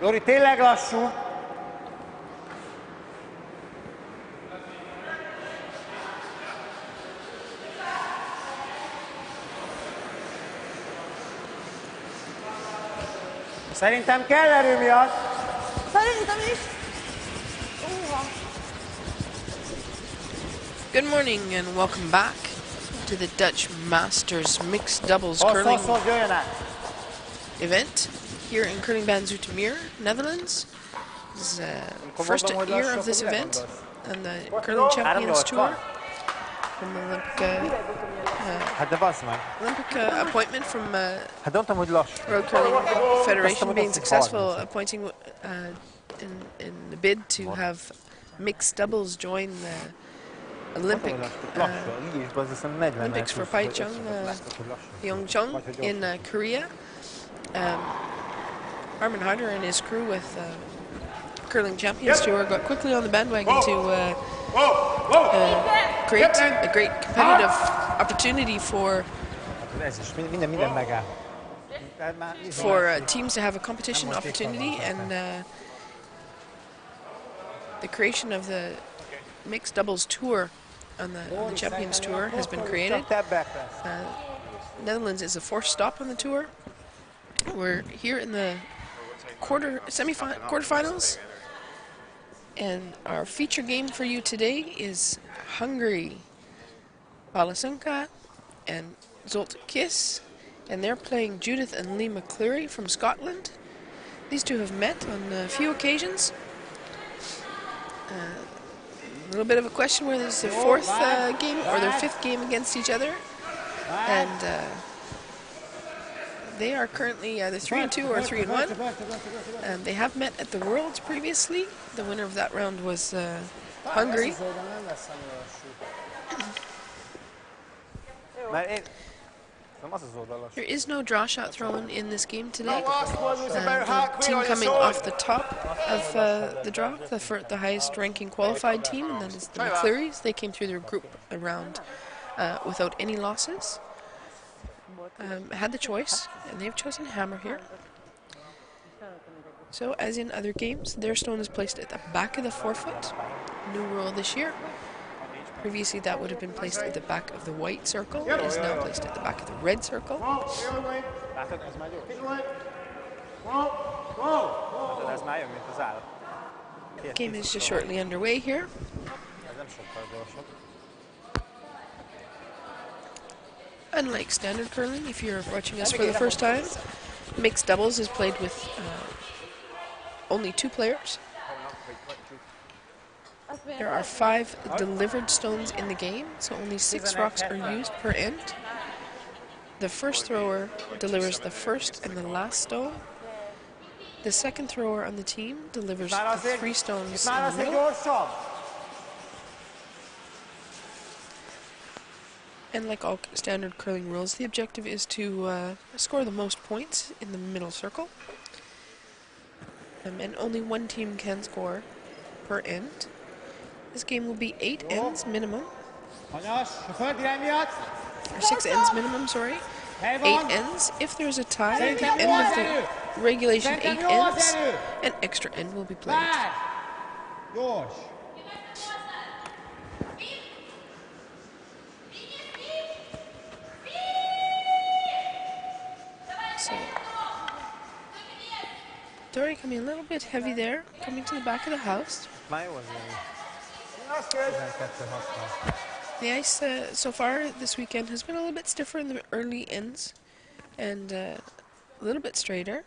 Lori, tényleg lassú. Szerintem kell erő miatt. Szerintem is. Good morning and welcome back to the Dutch Masters Mixed Doubles Curling event here in Curling Baan Zoetermeer, Netherlands. This is the first year of this event and the Curling Champions Tour from the Olympic appointment from World Curling Federation being successful, appointing in the bid to have mixed doubles join the Olympics for Pyeongchang in Korea. Armin Harder and his crew with Curling Champions Tour got quickly on the bandwagon to create a great competitive opportunity for teams to have a competition opportunity, and the creation of the mixed doubles tour on the Champions Tour has been created. Netherlands is the fourth stop on the tour. We're here in the quarterfinals, and our feature game for you today is Hungary. Palasunka and Zolt Kiss, and they're playing Judith and Lee McCleary from Scotland. These two have met on a few occasions. A little bit of a question whether it's their fourth game or their fifth game against each other, and they are currently either 3-2 or 3-1. They have met at the Worlds previously. The winner of that round was Hungary. There is no draw shot thrown in this game today. The team coming off the top of the draw, the highest ranking qualified team, and that is the McClearys. They came through their group round without any losses. Had the choice, and they've chosen hammer here. So, as in other games, their stone is placed at the back of the forefoot. New rule this year. Previously, that would have been placed at the back of the white circle. It is now placed at the back of the red circle. The game is just shortly underway here. Unlike standard curling, if you're watching us for the first time, mixed doubles is played with only two players. There are 5 delivered stones in the game, so only 6 rocks are used per end. The first thrower delivers the first and the last stone. The second thrower on the team delivers the 3 stones in the middle. And like all standard curling rules, the objective is to score the most points in the middle circle. And only one team can score per end. This game will be 8 ends minimum. Or 6 ends minimum, sorry. 8 ends. If there's a tie at the end of the regulation 8 ends, an extra end will be played. So, Dory coming a little bit heavy there, coming to the back of the house. The ice so far this weekend has been a little bit stiffer in the early ends and a little bit straighter.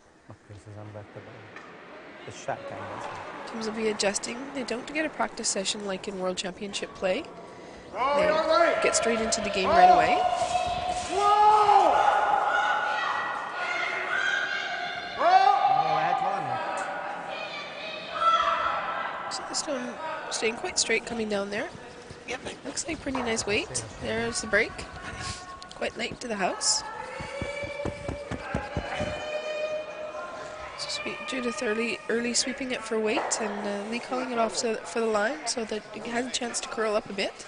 Teams will be adjusting. They don't get a practice session like in World Championship play. They get straight into the game right away. So the stone staying quite straight coming down there. Yep, looks like pretty nice weight. There's the break. Quite late to the house. So Judith early sweeping it for weight, and Lee calling it off for the line so that it has a chance to curl up a bit.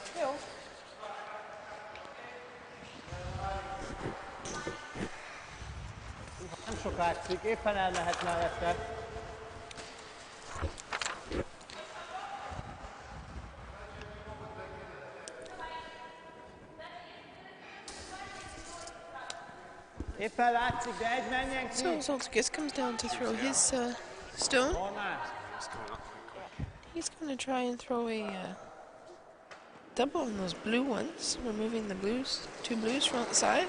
Éppen látszik, de egy menjen ki. So Zoltakis comes down to throw his stone. Honnan? He's going to try and throw a double on those blue ones, removing the blues, 2 blues from outside.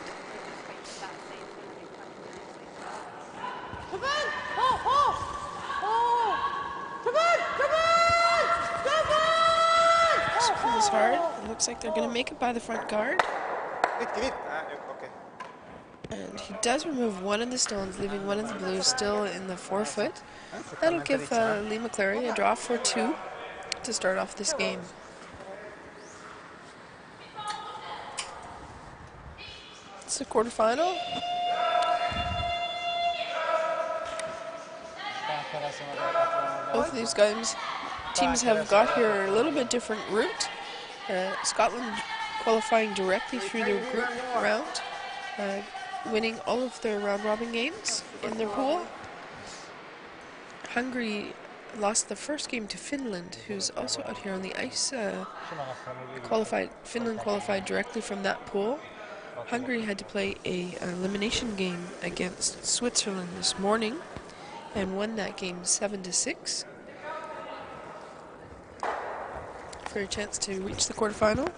This is hard. It looks like they're going to make it by the front guard. Okay. And he does remove one of the stones, leaving one of the blues still in the 4 foot. That'll give Lee McCleary a draw for 2 to start off this game. It's the quarterfinal. Both of these teams have got here a little bit different route. Scotland qualifying directly through their group round, winning all of their round-robin games in their pool. Hungary lost the first game to Finland, who's also out here on the ice. Finland qualified directly from that pool. Hungary had to play an elimination game against Switzerland this morning and won that game 7-6 for a chance to reach the quarterfinal.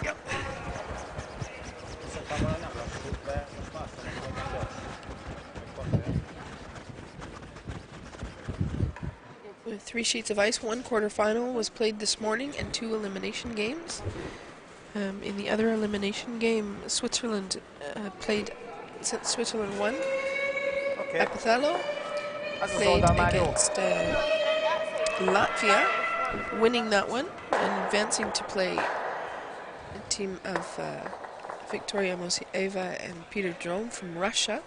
Yep. With 3 sheets of ice, 1 quarterfinal was played this morning and 2 elimination games. In the other elimination game, Switzerland Switzerland won. Okay. Epithello played against Latvia, winning that one and advancing to play a team of Victoria Mosieva and Peter Drome from Russia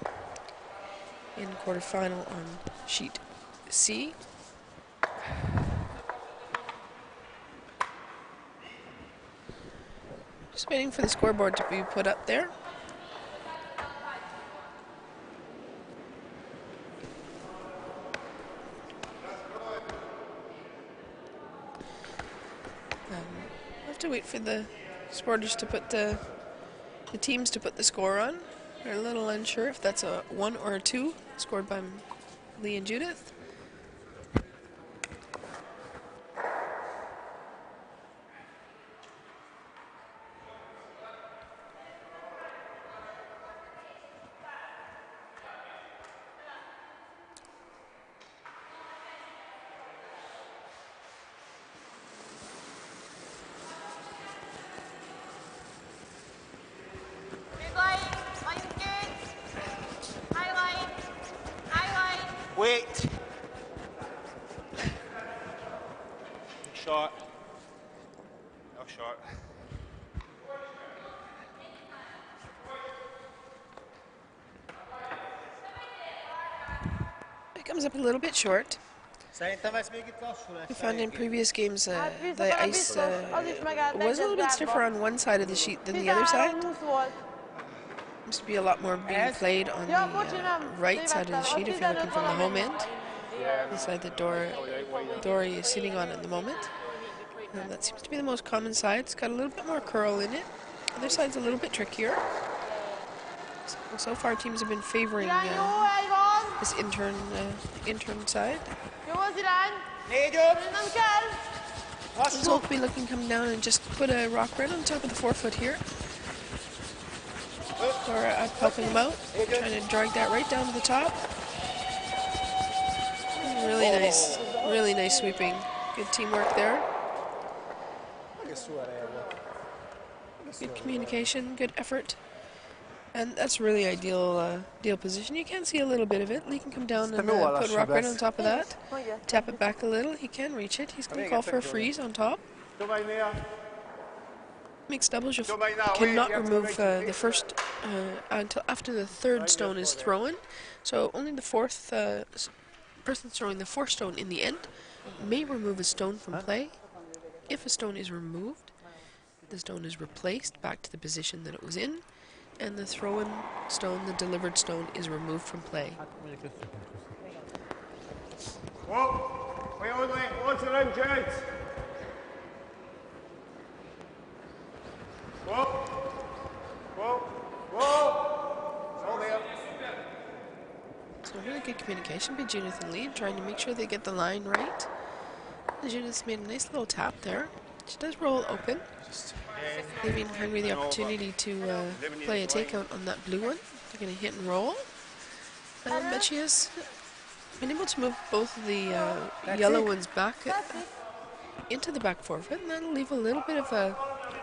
in quarterfinal on sheet C. Just waiting for the scoreboard to be put up there. We'll have to wait for the sporters to put the teams to put the score on. They're a little unsure if that's a 1 or a 2 scored by Lee and Judith. Wait. Shot. No shot. It comes up a little bit short. Szerintem ez még itt lassú lesz. We found in previous games the ice was a little bit stiffer on one side of the sheet than the other side. Seems to be a lot more being played on the right side of the sheet if you're looking from the home end. The side that Dory is sitting on at the moment. And that seems to be the most common side. It's got a little bit more curl in it. Other side's a little bit trickier. So far teams have been favoring this intern side. Zolt will be looking to come down and just put a rock right on top of the 4 foot here. Or helping him out, trying to drag that right down to the top. Really nice sweeping. Good teamwork there. Good communication, good effort. And that's really ideal position. You can see a little bit of it. Lee can come down and put a rock right on top of that. Tap it back a little. He can reach it. He's going to call for a freeze on top. Mixed doubles, you cannot remove the first until after the 3rd stone is thrown. So only the 4th person throwing the 4th stone in the end may remove a stone from play. If a stone is removed, the stone is replaced back to the position that it was in, and the thrown stone, the delivered stone, is removed from play. Whoa! What's the run, gents? Whoa! Whoa! Whoa! good communication by Judith and Lee, trying to make sure they get the line right. And Judith's made a nice little tap there. She does roll open, leaving Hungary the opportunity to play a takeout on that blue one. They're going to hit and roll. But she has been able to move both of the yellow ones back into the back forfeit, and that'll leave a little bit of a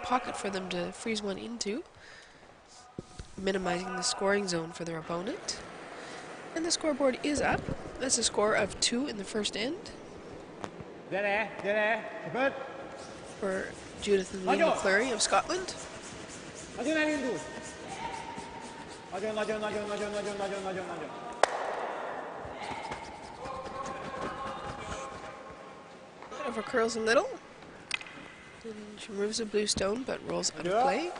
pocket for them to freeze one into, minimizing the scoring zone for their opponent. And the scoreboard is up. That's a score of 2 in the first end for Judith and Lee McCleary of Scotland. Over curls a little. And she removes a blue stone but rolls out of play.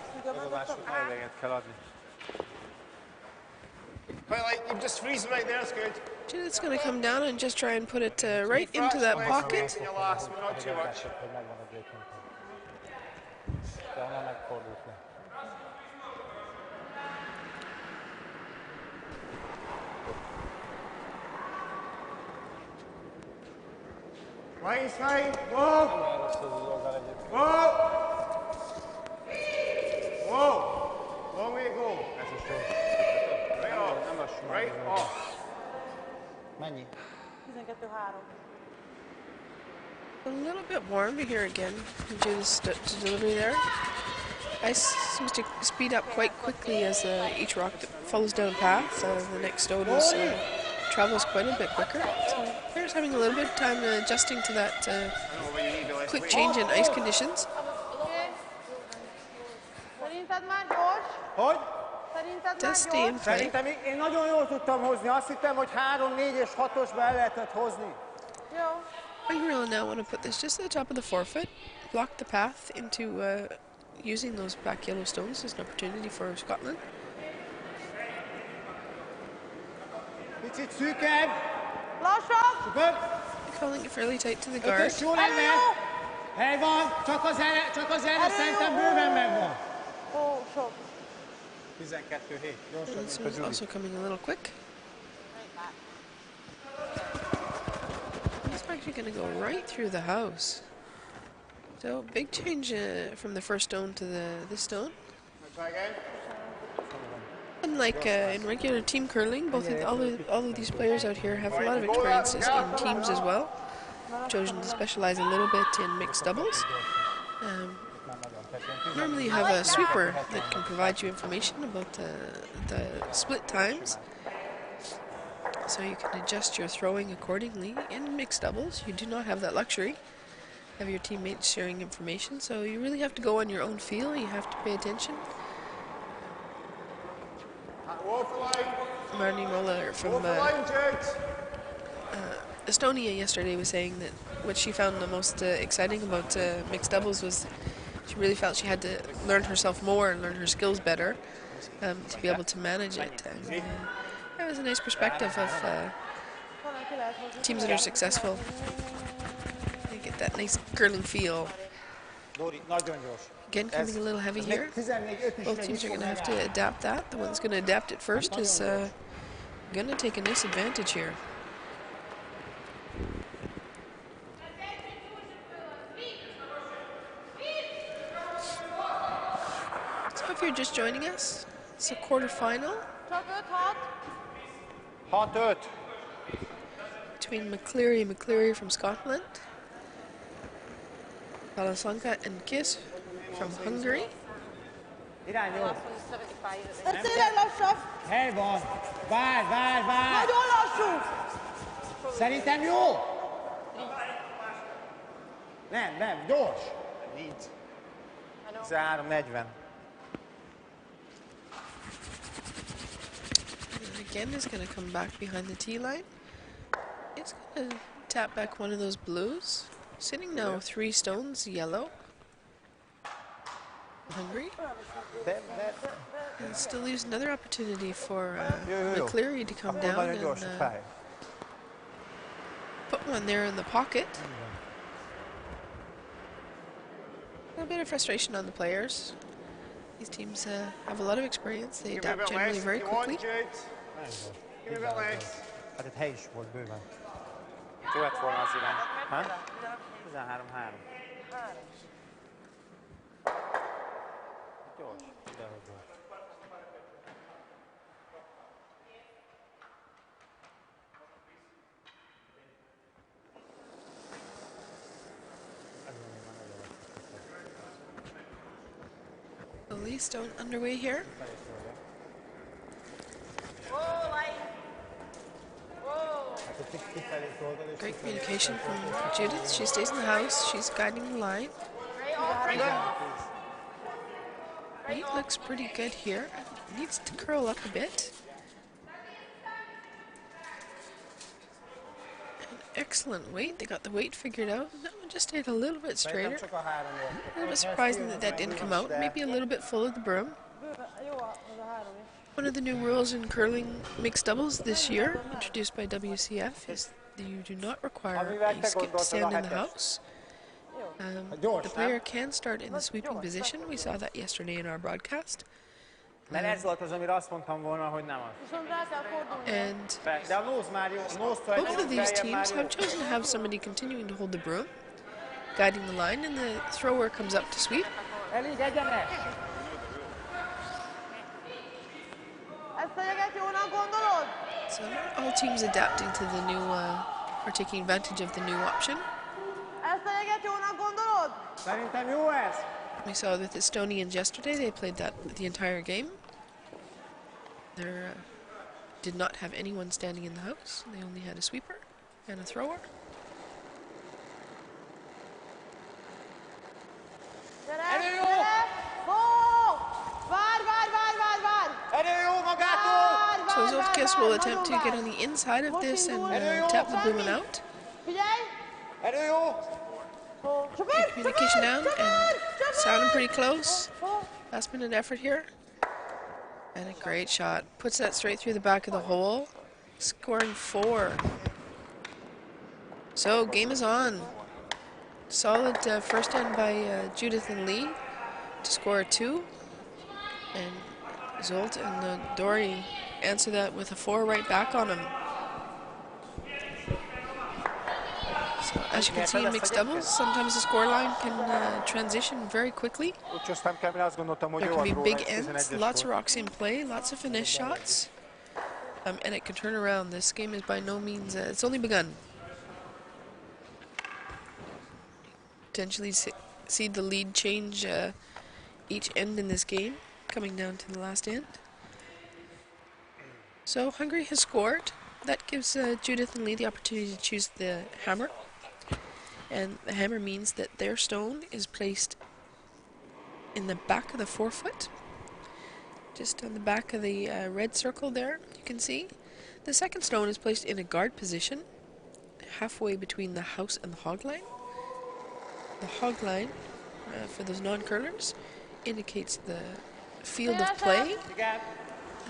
You just freeze right there, it's good. Judith's going to come down and just try and put it right into that pocket. Your last one, not too much. Right side, whoa! Whoa! Whoa! Long way to go. Right off. Right off. Mennyi? 12-3. A little bit warm to hear again. Judith's delivery there. Ice seems to speed up quite quickly as each rock that follows down path. The next stone travels quite a bit quicker. So players having a little bit of time adjusting to that quick change in ice conditions. Szerinted már gyors? Hogy? Szerinted Does már stay in gyors? play. Szerintem én nagyon jól tudtam hozni. Azt hittem, hogy 3, 4 és 6-osba el lehetett hozni. Jó. You really now want to put this just at the top of the forfeit, block the path into using those back yellow stones as an opportunity for Scotland. Picit szűkebb. Lassabb! Szüpöd. Calling it fairly tight to the guard. 5-ös jó lenne. Hely van. Csak az erre szerintem bőven megvan. Ó, sok. 12-7. And this one's also coming a little quick. It's actually going to go right through the house. So big change from the first stone to this stone. Try again. Unlike in regular team curling, all of these players out here have a lot of experiences in teams as well. Chosen to specialize a little bit in mixed doubles. Normally you have a sweeper that can provide you information about the split times, so you can adjust your throwing accordingly. In mixed doubles, you do not have that luxury of your teammates sharing information, so you really have to go on your own feel. You have to pay attention. Marnie Moller from Estonia yesterday was saying that what she found the most exciting about mixed doubles was she really felt she had to learn herself more and learn her skills better to be able to manage it. And that was a nice perspective of teams that are successful. They get that nice curling feel. Again, coming a little heavy here. Both teams are going to have to adapt that. The one that's going to adapt it first is going to take a nice advantage here. So if you're just joining us, it's a quarterfinal Csak 5-6. 6-5. between McCleary-McCleary from Scotland, Palasonka and Kiss from Hungary. Irány jó. Ez tényleg lassabb. Hely van. Várj. Nagyon lassú. Szerintem jó. Nem, gyors. Nincs. 13-40. And again, is going to come back behind the tee line. It's going to tap back one of those blues. Sitting now 3 stones, yellow. Hungary. And it still leaves another opportunity for McCleary to come down and put one there in the pocket. A bit of frustration on the players. These teams have a lot of experience. They adapt generally very quickly. Give me a bit less. Hát itt hely is volt bőven. Követt volna az irány. Ha? 13-3. Gyors. Idehogy volt. The Lee Stone underway here. Great communication from Judith. She stays in the house. She's guiding the line. Weight looks pretty good here. Needs to curl up a bit. An excellent weight. They got the weight figured out. That one just stayed a little bit straighter. A little bit surprising that that didn't come out. Maybe a little bit full of the broom. One of the new rules in curling mixed doubles this year, introduced by WCF, is that you do not require a skip to stand in the house. The player can start in the sweeping position. We saw that yesterday in our broadcast. Mert ez volt az, amire azt mondtam volna, hogy nem az. And De a nose már jó. A nose-tól both of these teams have chosen to have somebody continuing to hold the broom, guiding the line, and the thrower comes up to sweep. Elég egyenes. So all teams adapting to the new, or taking advantage of the new option. Szerintem jó ez. We saw with the Estonians yesterday, they played that the entire game. They did not have anyone standing in the house. They only had a sweeper and a thrower. Erő jó! Erő jó magától! So Zoltkis will attempt to get on the inside of this and tap the broom out. Erő jó! Good communication down and sounding pretty close. Last minute effort here. And a great shot. Puts that straight through the back of the hole. Scoring 4. So game is on. Solid first end by Judith and Lee to score 2. And Zolt and Dory answer that with a 4 right back on him. So as you can see in mixed doubles, sometimes the scoreline can transition very quickly. There can be big ends, lots of rocks in play, lots of finesse shots, and it can turn around. This game is by no means, it's only begun. Potentially see the lead change each end in this game, coming down to the last end. So Hungary has scored. That gives Judith and Lee the opportunity to choose the hammer. And the hammer means that their stone is placed in the back of the forefoot, just on the back of the red circle there, you can see. The second stone is placed in a guard position, halfway between the house and the hog line. The hog line, for those non-curlers, indicates the field of play.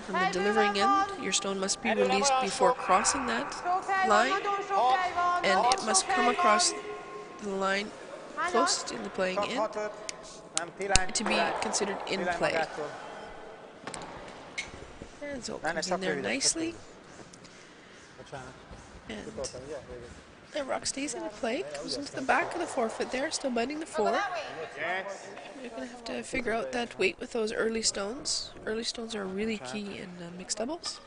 From the delivering end, your stone must be released before crossing that line, and it must come across the line closest in the playing end to be considered in play. And Zolt comes in there nicely. And that rock stays in play, goes into the back of the forefoot there, still biting the 4. You're going to have to figure out that weight with those early stones. Early stones are really key in mixed doubles.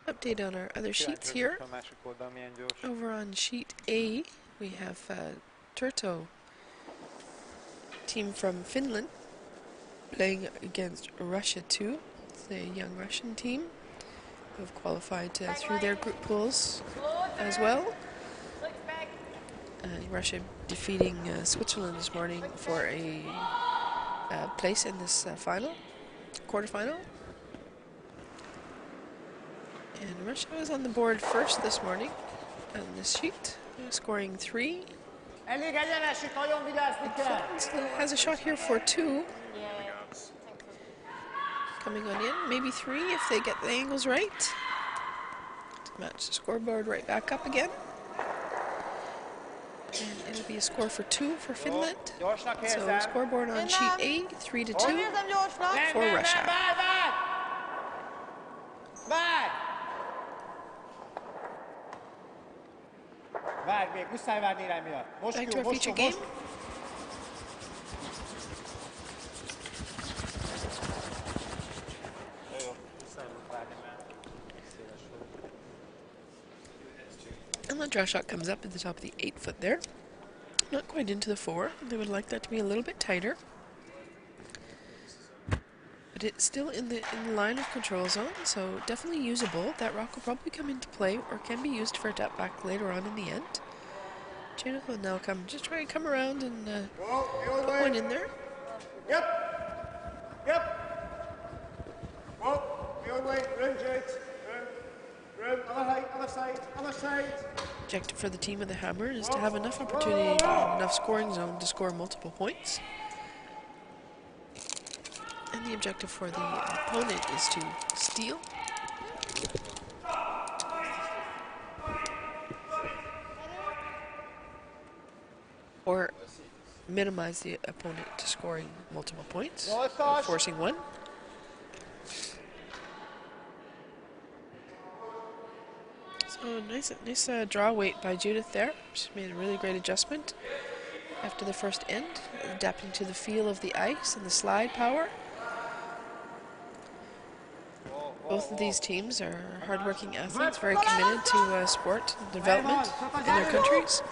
Update on our other sheets here. Over on sheet A, we have Turto, team from Finland, playing against Russia 2. It's a young Russian team who have qualified through their group pools as well. Russia defeating Switzerland this morning for a place in this quarterfinal. And Russia was on the board first this morning on this sheet, scoring 3. Has a shot here for 2. Coming on in, maybe 3 if they get the angles right. To match the scoreboard right back up again. And it'll be a score for 2 for Finland. So scoreboard on sheet A, 3-2 for Russia. Várj még, muszáj várni irány miatt. Most Back to jó, our most feature jó, game. most. Jó, muszáj volt várni, mert széles volt. And the draw shot comes up at the top of the 8 foot there. Not quite into the 4. They would like that to be a little bit tighter. But it's still in the line of control zone, so definitely usable. That rock will probably come into play or can be used for a tap back later on in the end. Judith will now just try and come around and put one in there. Yep. Yep. Whoa, the other way. Run, Jade. Run. Other side. Other side. Objective for the team with the hammer is to have enough opportunity and enough scoring zone to score multiple points. And the objective for the opponent is to steal. Or minimize the opponent to scoring multiple points, or forcing one. So nice draw weight by Judith there. She's made a really great adjustment after the first end, adapting to the feel of the ice and the slide power. Both of these teams are hardworking athletes, very committed to sport and development in their countries.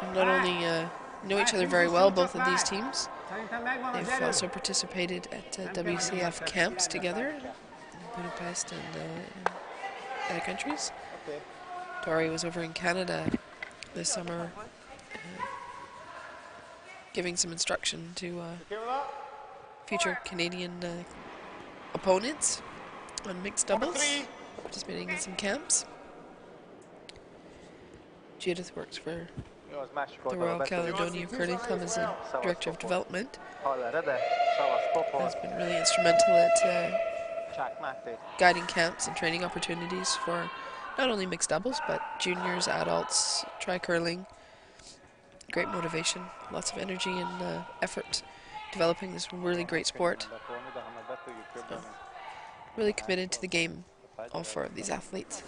And not only know each other very well, both of these teams, they've also participated at WCF camps together in Budapest and other countries. Dory was over in Canada this summer giving some instruction to future Canadian opponents on mixed doubles, participating in some camps. Judith works for the Royal Caledonia Curling Club as a Director of Development. Has been really instrumental at guiding camps and training opportunities for not only mixed doubles, but juniors, adults, tri-curling. Great motivation, lots of energy and effort developing this really great sport. So, really committed to the game, all four of these athletes.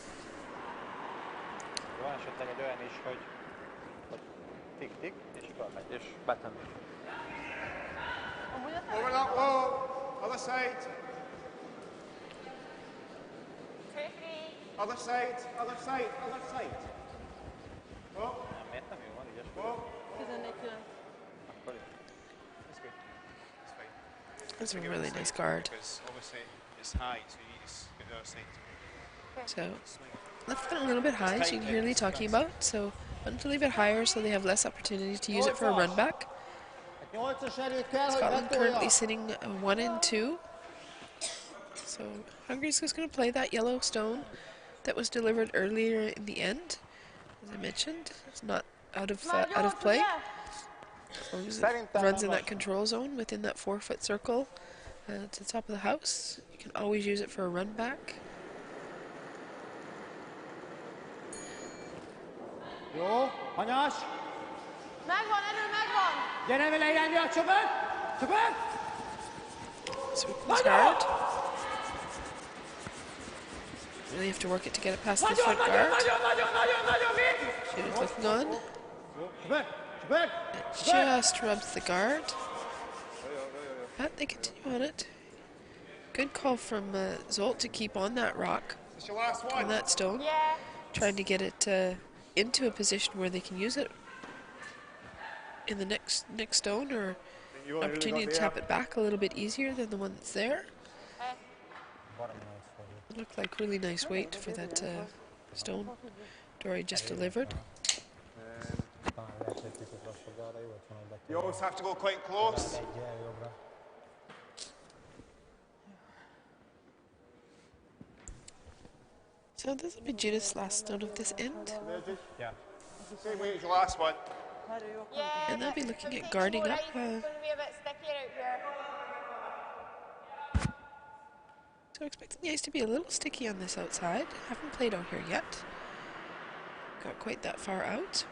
Over that wall. Other side. Other side. Other side. Other side. Whoa. Whoa. That's a really nice guard. Obviously, it's high, so you need to get the other side. So, left it a little bit high, as you can hear Lee talking about. So, want to leave it higher so they have less opportunity to use it for a run back. Scotland currently sitting 1 and 2. So, Hungary's just going to play that yellow stone that was delivered earlier in the end. As I mentioned, it's not out of play. As long as it runs in that control zone within that 4-foot circle to the top of the house, you can always use it for a run back. Jó, hanyas! Megvan, erő, megvan! Gyere vele irányba a csöpög! Csöpög! Sweep hard. Really have to work it to get it past the foot guard. Judith looking on. Csöpög! Csöpög! Just rubs the guard. But they continue on it. Good call from Zolt to keep on that rock, It's your last on one. that stone. Yeah. Trying to get it into a position where they can use it in the next stone, or opportunity to tap it back a little bit easier than the one that's there. It looked like really nice weight for that stone Dory just delivered. You always have to go quite close. So this will be Judith's last stone of this end. Yeah. Same weight as your last one. Yeah. And they'll be looking at guarding up. It's going to be a bit stickier out here. So expecting the ice to be a little sticky on this outside. Haven't played out here yet. Got quite that far out.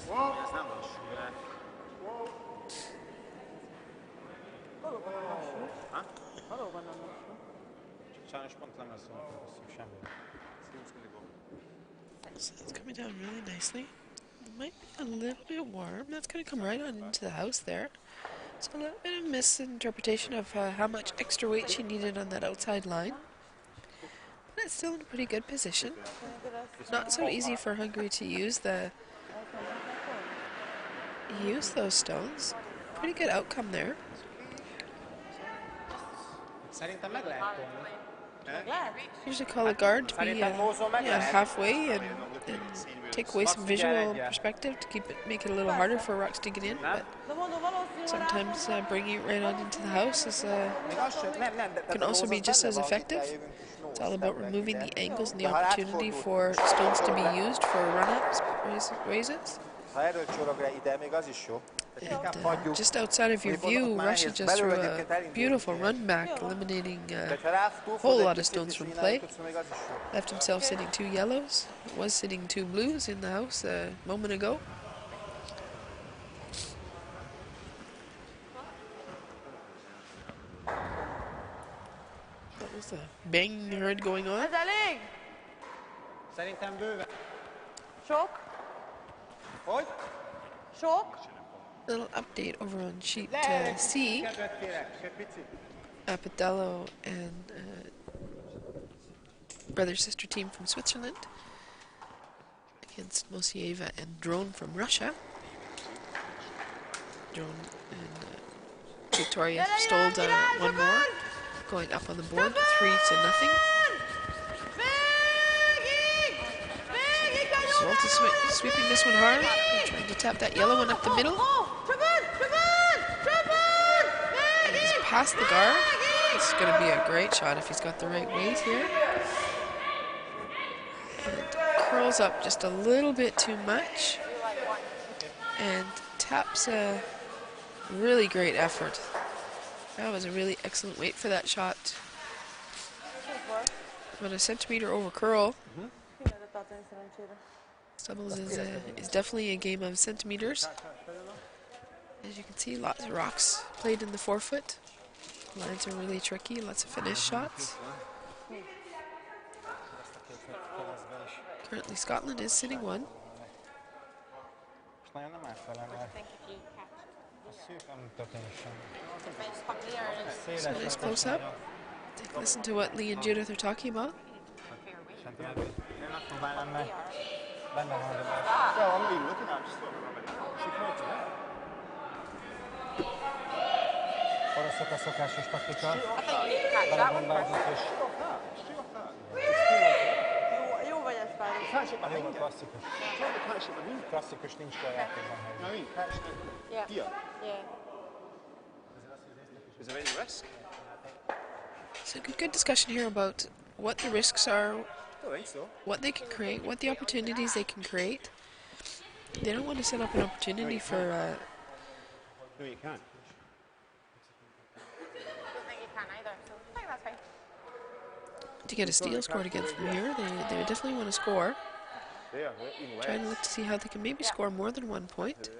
Ez nem lassú, de... Valóban nem lassú. Csak sajnos pont lemez volt, nem hosszú semmi. So it's coming down really nicely. It might be a little bit warm. That's going to come right on into the house there. So a little bit of misinterpretation of how much extra weight she needed on that outside line. But it's still in a pretty good position. Not so easy for Hungary to use those stones. Pretty good outcome there. Szerintem meg lehet tolni. Usually call a guard to be halfway and take away some visual perspective to make it a little harder for rocks to get in. But sometimes bringing it right on into the house can also be just as effective. It's all about removing the angles and the opportunity for stones to be used for run-ups, raises. And just outside of your view, Russia just threw a beautiful run back, eliminating a whole lot of stones from play. Left himself sitting 2 yellows. Was sitting 2 blues in the house a moment ago. That was a bang you heard going on. Ez elég? Szerintem bőven. Sok? Hogy? Sok? Little update over on sheet C. Kedvet kérek, egy picit. Apadello and brother-sister team from Switzerland against Mosieva and Drone from Russia. Drone and Victoria stole one more, going up on the board 3-0. Zolt is sweeping this one hard, trying to tap that yellow one up the middle. And he's past the guard. This is going to be a great shot if he's got the right weight here. And curls up just a little bit too much and taps a really great effort. That was a really excellent weight for that shot. About a centimeter over curl. Doubles is definitely a game of centimeters. As you can see, lots of rocks played in the forefoot. Lines are really tricky, lots of finish shots. Currently Scotland is sitting 1. So nice close up. Take a listen to what Lee and Judith are talking about. Well, I'm not even looking at it, I'm just looking at it. Oroszok a szokásos taktika. Belegombázni és... Jó vagy ez pár. Jó, klasszikus. Klasszikus, nincs kell játékban helyzet. Yeah. Here. Yeah. Is there any risk? So good discussion here about what the risks are, I think so. what they can create, what the opportunities they can create. They don't want to set up an opportunity for... No, you can't. I don't think you can either, so I think that's fine. to get a steal scored against them here. They would definitely want to score. Trying to look to see how they can maybe score more than 1 point. Do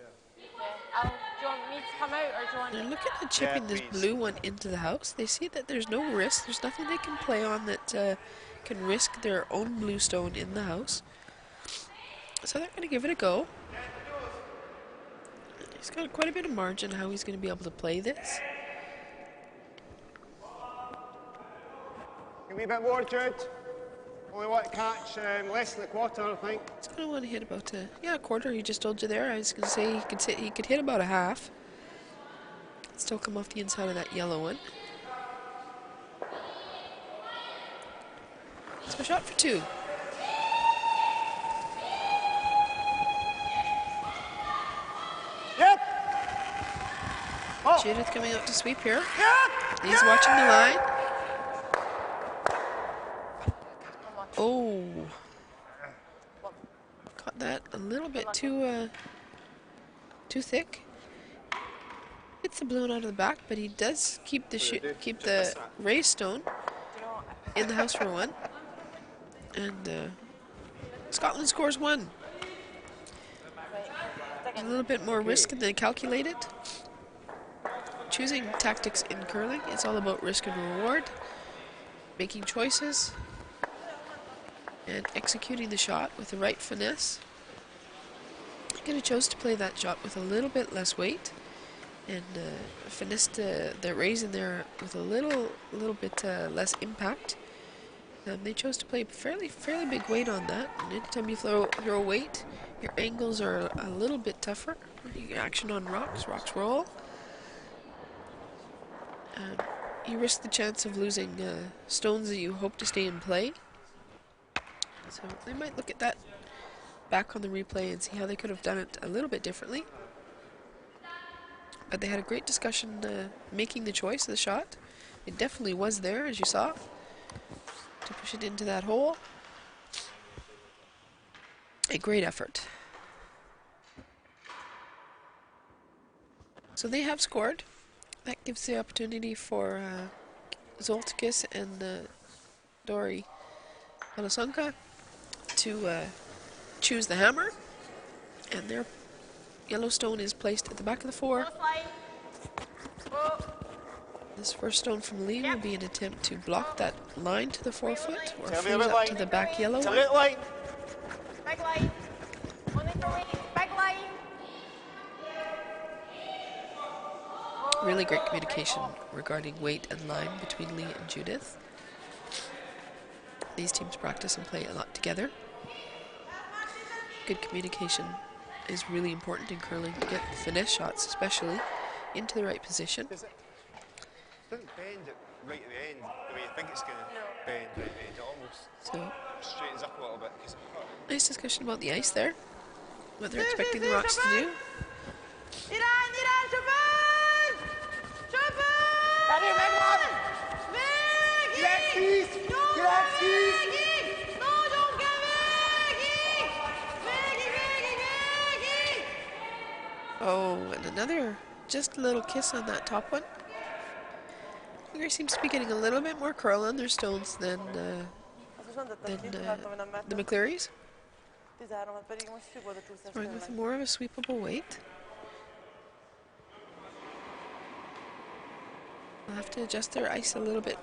you want me to come out or do you want... They're looking at chipping this blue one into the house. They see that there's no risk. There's nothing they can play on that can risk their own blue stone in the house. So they're going to give it a go. He's got quite a bit of margin how he's going to be able to play this. Give me a bit more, Jude. Only want to catch less than a quarter, I think. He's going to want to hit about a quarter. He just told you there. I was going to say he could hit about a half. Still come off the inside of that yellow one. So a shot for two. Yep. Oh. Judith coming out to sweep here. Yep. He's watching the line. Oh. Caught that a little bit too thick. Hits the balloon out of the back, but he does keep the raised stone in the house for one. And Scotland scores one. a little bit more risk than calculated. Choosing tactics in curling, it's all about risk and reward, making choices, and executing the shot with the right finesse. I could have chose to play that shot with a little bit less weight and finessed the raise in there with a little bit less impact. They chose to play fairly big weight on that. And anytime you throw weight, your angles are a little bit tougher. You get action on rocks roll. You risk the chance of losing stones that you hope to stay in play. So they might look at that back on the replay and see how they could have done it a little bit differently. But they had a great discussion making the choice of the shot. It definitely was there, as you saw, to push it into that hole. A great effort. So they have scored. That gives the opportunity for Zoltkis and Dori Palasonka to choose the hammer, and their yellow stone is placed at the back of the four. This first stone from Lee will be an attempt to block that line to the 4 foot or freeze up to the back yellow one. Big line. Only for me. Big line. Really great communication regarding weight and line between Lee and Judith. These teams practice and play a lot together. Good communication is really important in curling to get finesse shots, especially, into the right position. It doesn't bend it right at the end the way you think it's going to bend right at the end. It almost So, straightens up a little bit. nice discussion about the ice there. What they're expecting the rocks to do. Oh, and another just a little kiss on that top one. Hungary seems to be getting a little bit more curl on their stones than the McClearys. Going with more of a sweepable weight. They'll have to adjust their ice a little bit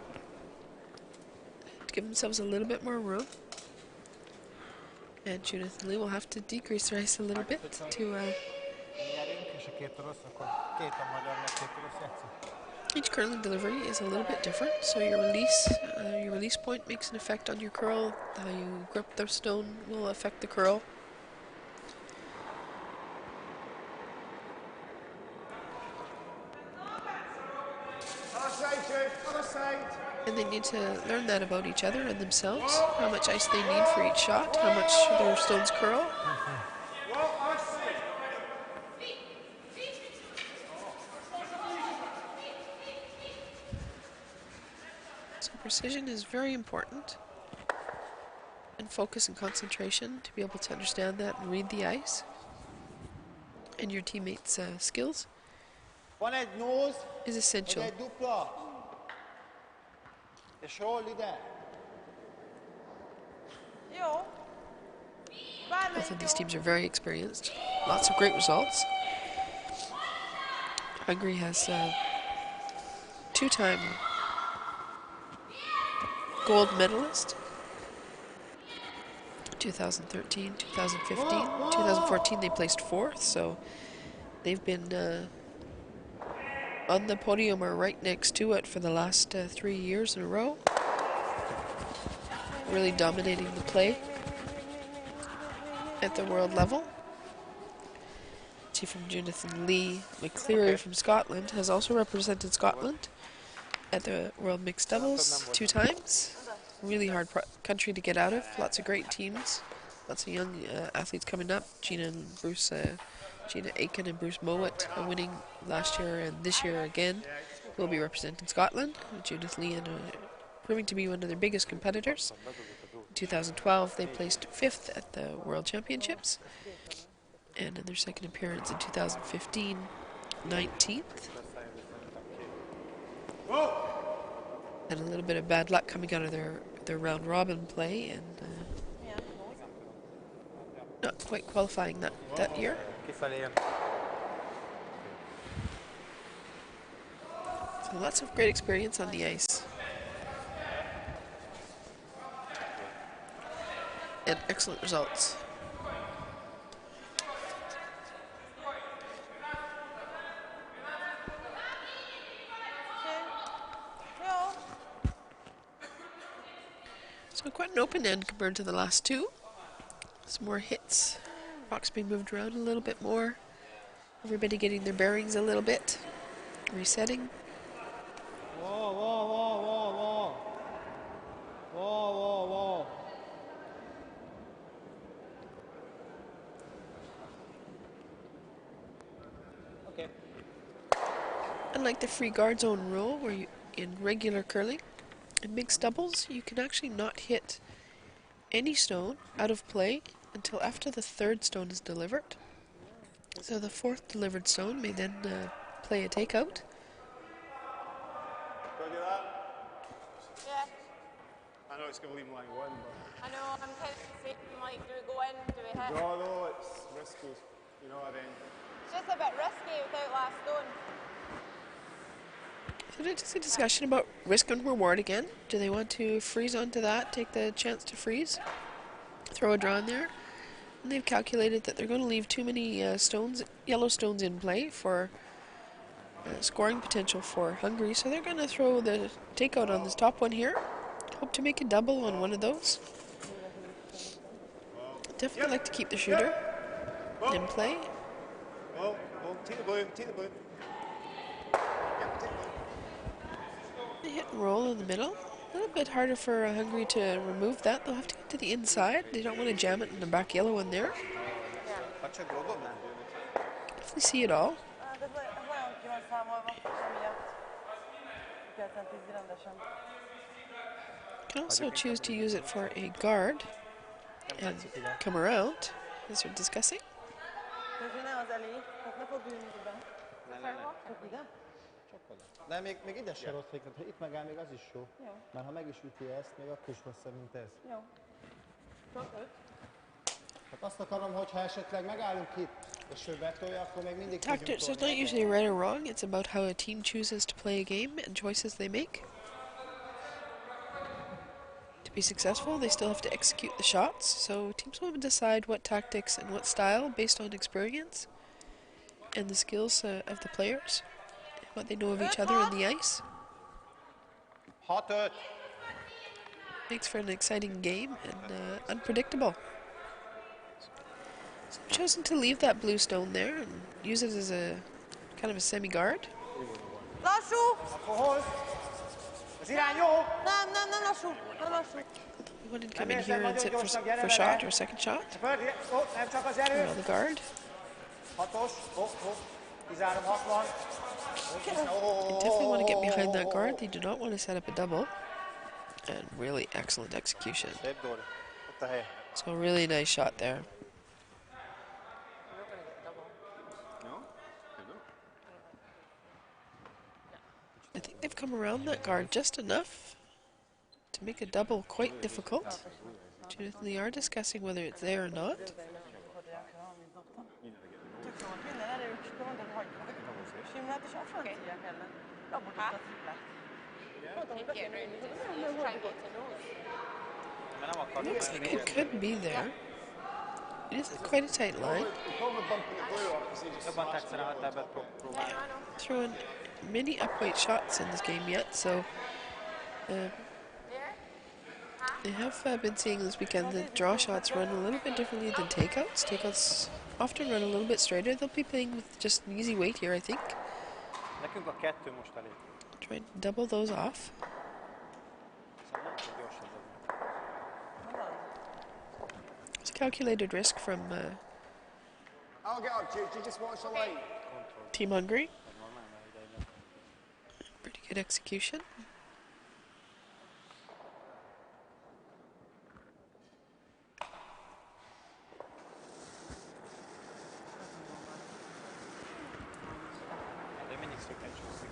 to give themselves a little bit more room. And Judith and Lee will have to decrease their ice a little bit to each curling delivery is a little bit different, so your release point makes an effect on your curl. How you grip the stone will affect the curl. Other side. And they need to learn that about each other and themselves, how much ice they need for each shot, how much their stones curl. So precision is very important, and focus and concentration to be able to understand that and read the ice and your teammates' skills Van egy nose, is essential. egy dupla. És roll ide. Both of these teams are very experienced. Lots of great results. Hungary has two-time gold medalist. 2013, 2015, 2014 they placed 4th, so they've been on the podium or right next to it for the last 3 years in a row. Really dominating the play at the world level. See from Judith and Lee, McCleary from Scotland has also represented Scotland at the World Mixed Doubles 2 times. Really hard country to get out of. Lots of great teams. Lots of young athletes coming up. Gina Aiken and Bruce Mowat are winning last year and this year again. Will be representing Scotland. Judith Lee proving to be one of their biggest competitors. In 2012 they placed 5th at the World Championships. And in their second appearance in 2015, 19th. And a little bit of bad luck coming out of their round robin play and not quite qualifying that year. Kifelé jön. So lots of great experience on the ice. And excellent results. So quite an open end compared to the last two. Some more hits. Rocks being moved around a little bit more. Everybody getting their bearings a little bit. Resetting. Whoa, whoa, whoa, whoa, whoa. Whoa, whoa, whoa. Okay. Unlike the free guard zone rule, where you, in regular curling, in mixed doubles, you can actually not hit any stone out of play until after the third stone is delivered. So the fourth delivered stone may then play a takeout. Go do that. Yeah. I know it's going to leave line one, but... I know, I'm kind of saying, like, do we go in, do we hit? No, no, it's risky. You know what I mean? It's just a bit risky without last stone. So it's a discussion about risk and reward again. Do they want to freeze onto that, take the chance to freeze, throw a draw in there? And they've calculated that they're going to leave too many stones, yellow stones in play for scoring potential for Hungary. So they're going to throw the takeout on this top one here. Hope to make a double on one of those. Definitely like to keep the shooter in play. Oh, take the blue, take the blue. Yep, take the blue. They hit and roll in the middle. A little bit harder for Hungary to remove that. They'll have to get to the inside. They don't want to jam it in the back yellow in there. Definitely see it all. You can also choose to use it for a guard and come around, as you're discussing. De még ide se rossz, ha itt megáll, még az is jó. Mert ha meg is üti ezt, még akkor is rosszabb, mint ez. Jó. Hát azt akarom, hogyha esetleg megállunk itt, és ő betolja, akkor még mindig tudjunk Tactics, it's not usually right or wrong. It's about how a team chooses to play a game and choices they make. To be successful, they still have to execute the shots, so teams will decide what tactics and what style based on experience and the skills of the players, what they know of each other on the ice. Hot. Makes for an exciting game and unpredictable. So I've chosen to leave that blue stone there and use it as a kind of a semi-guard. Lassú! Az irány jó! Nem lassú! Nem lassú! You wanted to come in here and sit for shot or second shot. Nem csak az erő! Around the guard. Hatos. Kizárom 60. They definitely want to get behind that guard. They do not want to set up a double. And really excellent execution. Szép Dóri. Ott a hely. So a really nice shot there. I think they've come around that guard just enough to make a double quite difficult. Judith and Lee are discussing whether it's there or not. Looks like it could be there. It is quite a tight line. Jobban tetszene, ha te ebbet próbálj. Throwing many upright shots in this game yet, so they have been seeing this weekend that draw shots run a little bit differently than takeouts. Takeouts often run a little bit straighter. They'll be playing with just an easy weight here, I think. Nekünk a 2 most elég. Try and double those off. Szóval nem tud gyorsan dobni. It's a calculated risk from I'll get up, Jude. You just watch the line. Team Hungary. Pretty good execution. De mindig szépen csúszik.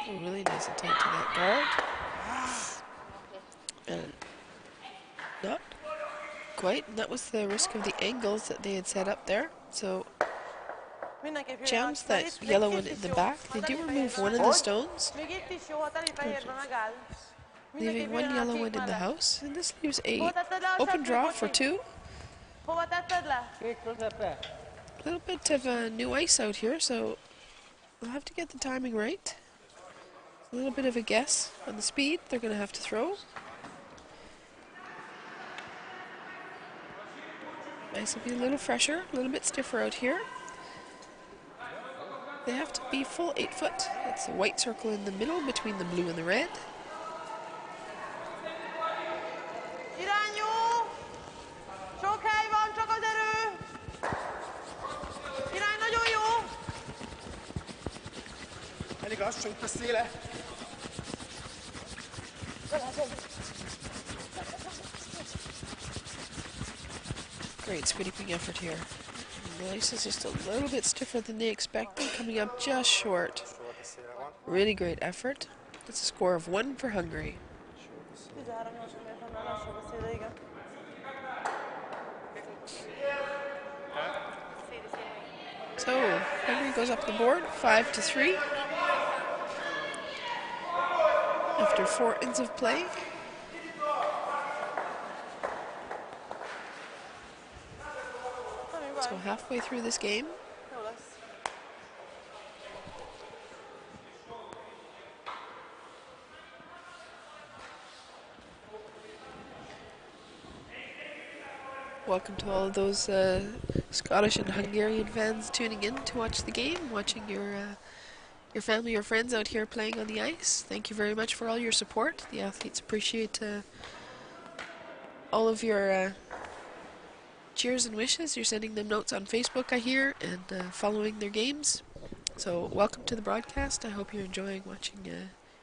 Oh, really nice and tight to that guard. And not quite. And that was the risk of the angles that they had set up there. So jams that yellow one in the back. They do remove one of the stones, leaving one yellow one in the house. And this leaves a open draw for 2. A little bit of new ice out here, so we'll have to get the timing right. A little bit of a guess on the speed they're going to have to throw. Ice will be a little fresher, a little bit stiffer out here. They have to be full 8 foot. That's a white circle in the middle between the blue and the red. Great sweeping effort here. The ice is just a little bit stiffer than they expected, coming up just short. Really great effort. That's a score of 1 for Hungary. So, Hungary goes up the board, 5-3. After 4 ends of play. So halfway through this game. Welcome to all of those Scottish and Hungarian fans tuning in to watch the game, watching your family or friends out here playing on the ice. Thank you very much for all your support. The athletes appreciate all of your cheers and wishes. You're sending them notes on Facebook, I hear, and following their games. So welcome to the broadcast. I hope you're enjoying watching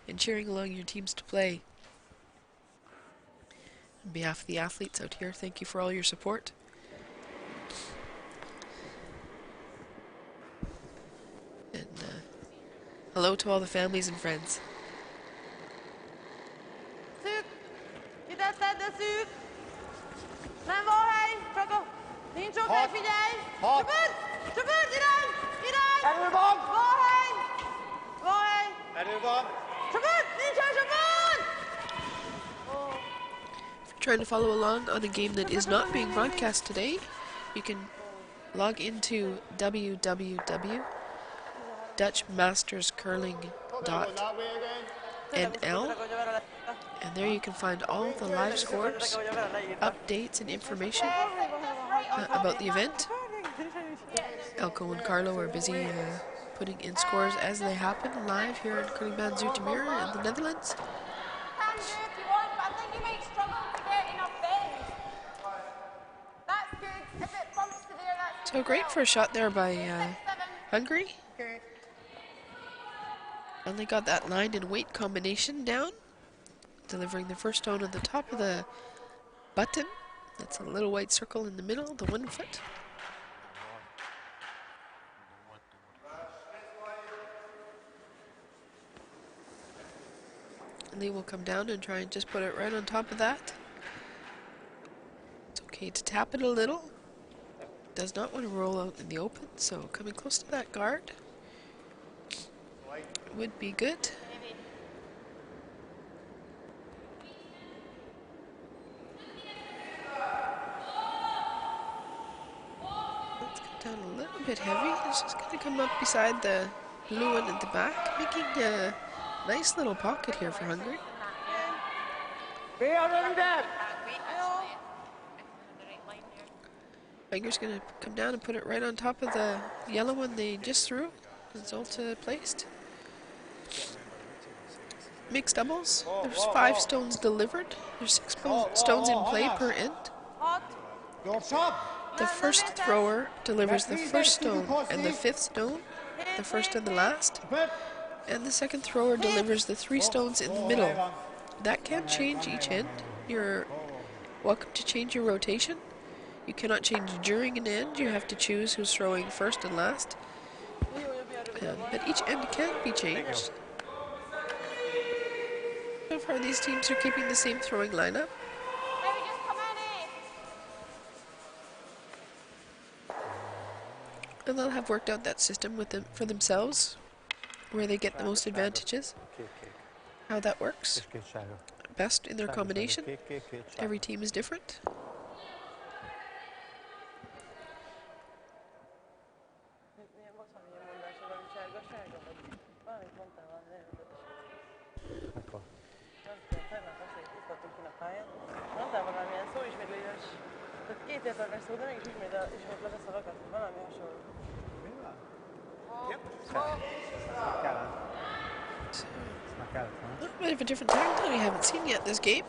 and cheering along your teams to play. On behalf of the athletes out here, thank you for all your support. And hello to all the families and friends. If you're trying to follow along on a game that is not being broadcast today, you can log into www.dutchmasterscurling.nl, and there you can find all the live scores, updates, and information about the event. Elko and Carlo are busy putting in scores as they happen live here in Curlingbaan Zoetermeer in the Netherlands. So great for a shot there by Hungary. And they got that line and weight combination down, delivering the first stone on the top of the button. That's a little white circle in the middle, the 1 foot. And they will come down and try and just put it right on top of that. It's okay to tap it a little. Does not want to roll out in the open, so coming close to that guard would be good. Let's get down a little bit heavy. It's just going to come up beside the blue one at the back, making a nice little pocket here for Hungary. Finger's going to come down and put it right on top of the yellow one they just threw. Zolta placed. Mixed doubles. There's 5 stones delivered. There's 6 stones in play per end. The first thrower delivers the first stone and the 5th stone, the first and the last. And the second thrower delivers the 3 stones in the middle. That can change each end. You're welcome to change your rotation. You cannot change during an end. You have to choose who's throwing first and last. But each end can be changed. So far, these teams are keeping the same throwing lineup. Maybe just come in. And they'll have worked out that system with them for themselves, where they get the most advantages, how that works best in their combination. Every team is different. A little bit of a different time that we haven't seen yet this game.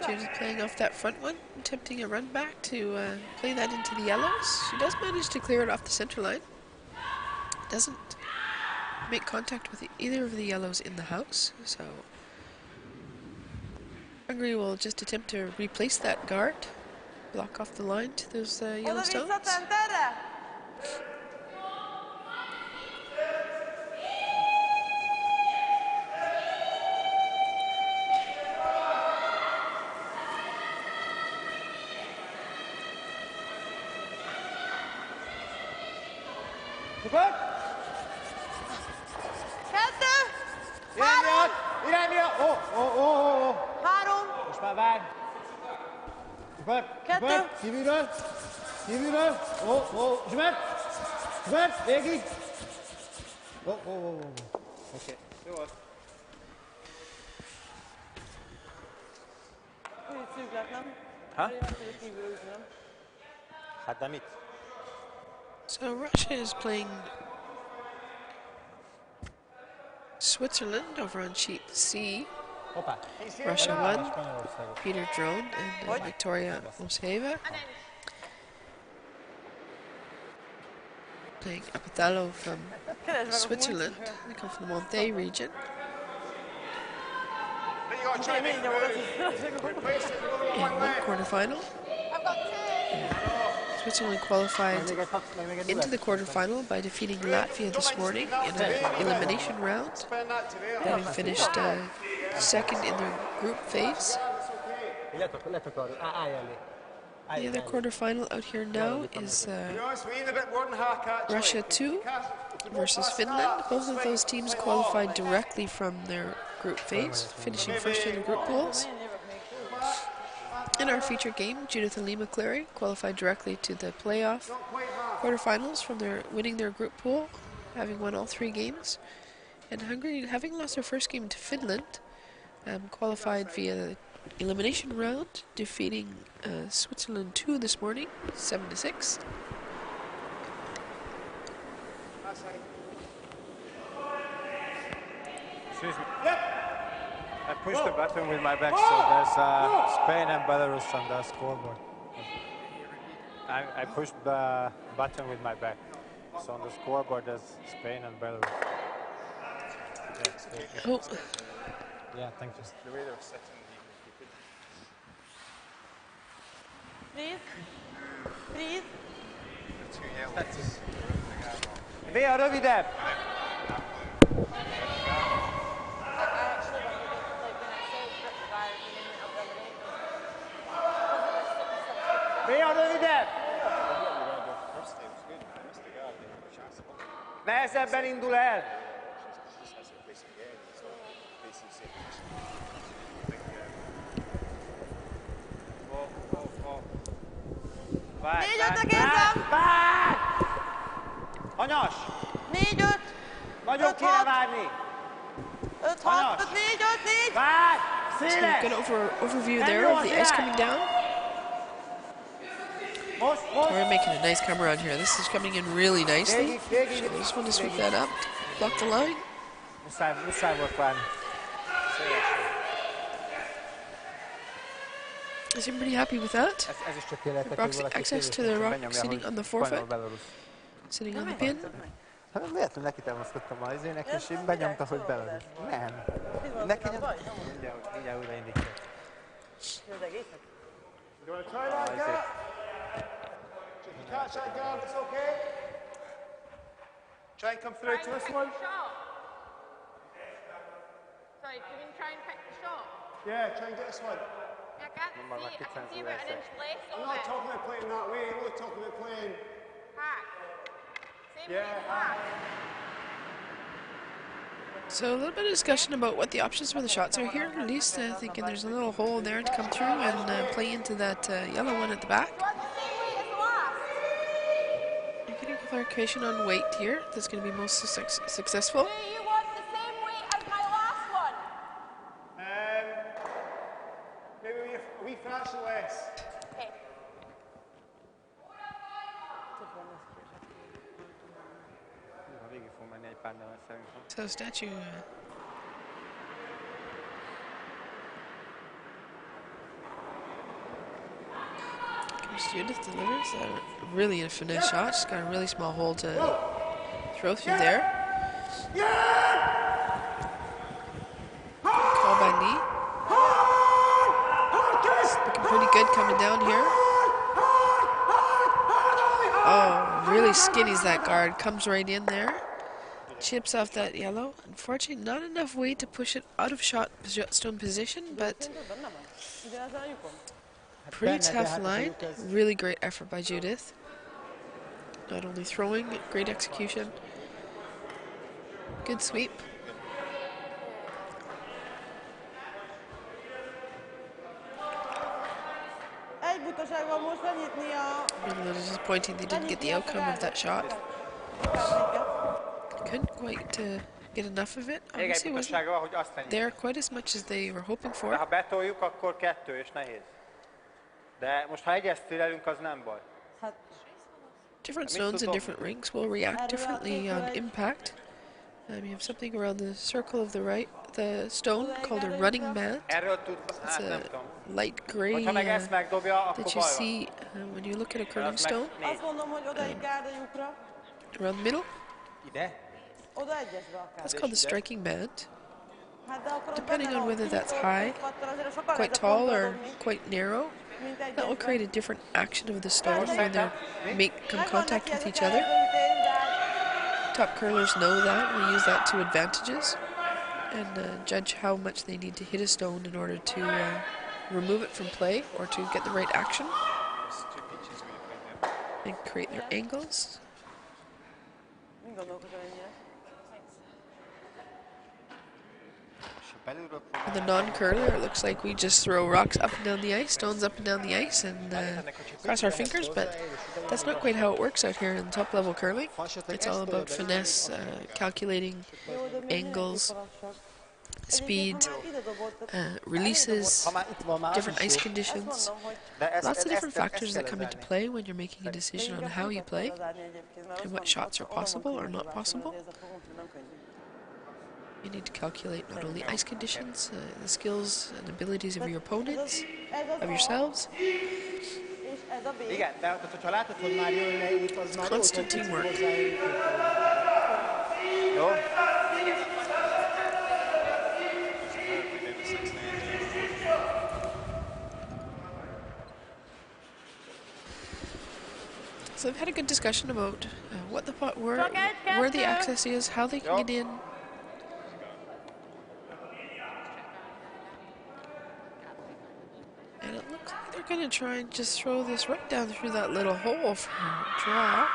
James is playing off that front one, attempting a run back to play that into the yellows. She does manage to clear it off the center line. Doesn't make contact with either of the yellows in the house, so Hungary will just attempt to replace that guard, block off the line to those yellow stones. Good. Kettő! Irány miatt! Irány miatt! Ó! 3! Most már várj! Kettő! Kívülről! Kívülről! Ó! Zsümet! Zsümet! Végig! Ó! Oké. Jó volt. Hát de mit? So Russia is playing Switzerland over on sheet C. Russia won. Peter Drone and Victoria Moseva. Playing Apatalo from Switzerland. They come from the Monthey region. In one quarterfinal. I've got 2! Switzerland qualified into the quarterfinal by defeating Latvia this morning in an elimination round, having finished second in their group phase. The other quarterfinal out here now is Russia 2 versus Finland. Both of those teams qualified directly from their group phase, finishing first in the group pools. In our featured game, Judith and Lee McCleary qualified directly to the playoff quarterfinals from winning their group pool, having won all 3 games. And Hungary, having lost their first game to Finland, qualified via the elimination round, defeating Switzerland 2 this morning, 7-6. Excuse me. I pushed the button with my back, so there's Spain and Belarus on the scoreboard. I pushed the button with my back, so on the scoreboard there's Spain and Belarus. Oh. Yeah, thank you. Please. Vea rövidebb! Vea rövidebb! Nehezebben indul el! Várj! 4-5-re kérdem! Várj! Hanyas! 4-5! Nagyon kéne várni! 5-6! 5-4-5-4! Várj! So Széles! good overview there of the ice coming down. We're making a nice come around here. This is coming in really nicely. So I just want to sweep that up, block the line. Muszáj volt várni. Is everybody happy with that? Ez is csak életek, Rock's access to the rock sitting on the forefoot, sitting on the pin. Lehet, hogy neki támaszkodtam az izének, és én benyomta, hogy Belarus. Nem. Neki nyom... Mindjárt újraindítja. You want to try that, Gert? If you catch that, Gert, it's okay. Try and come through to this one. So side. Can you try and pick the shot? Yeah, try and get this one. I can't Remember, my see it. I can kids see don't do about an that, inch less I'm of not it. talking about playing that way, I'm only talking about playing. Hack. Same Yeah, way as hack. So a little bit of discussion about what the options for the shots are here. At least thinking there's a little hole there to come through and play into that yellow one at the back. Do you want the same weight as the last? I'm getting clarification on weight here. That's going to be most successful. Do you want the same weight as my last one? Maybe a wee fraction less. Okay. Végig fog menni egy pár neve szerintem. So statue. Comes Judith, delivers a really a finesse shot. She's got a really small hole to throw through there. Call by Lee. Looking pretty good coming down here. Oh, really skinnies that guard. Comes right in there. Chips off that yellow. Unfortunately, not enough weight to push it out of stone position, but pretty tough line. Really great effort by Judith. Not only throwing, great execution. Good sweep. A little disappointing they didn't get the outcome of that shot. Couldn't quite get enough of it. Még egy Obviously, it wasn't mutatsága van, hogy azt ennyi. there quite as much as they were hoping De for. ha betoljuk, akkor 2 és nehéz. De most ha egyet szélelünk, az nem baj. Different stones in different rings will react differently on impact. You have something around the circle of the stone called a running band. Erről tud, It's hát nem a tudom. light gray Hogyha meg ezt megdobja, akkor that you baj van. see when you look at a Mert curling az stone meg 4. around the middle. Ide? That's called the striking band. Depending on whether that's high, quite tall, or quite narrow, that will create a different action of the stone when they come contact with each other. Top curlers know that, will use that to advantages, and judge how much they need to hit a stone in order to remove it from play or to get the right action and create their angles. For the non-curler, it looks like we just throw rocks up and down the ice, stones up and down the ice, and cross our fingers, but that's not quite how it works out here in top-level curling. It's all about finesse, calculating angles, speed, releases, different ice conditions. Lots of different factors that come into play when you're making a decision on how you play and what shots are possible or not possible. You need to calculate not only ice conditions, the skills and abilities of your opponents, of yourselves. Igen, de hogyha látod, hogy már jön le itt, az már Constant teamwork. Jó? So they've had a good discussion about what the where the access is, how they can get in. And it looks like they're going to try and just throw this right down through that little hole for a draw.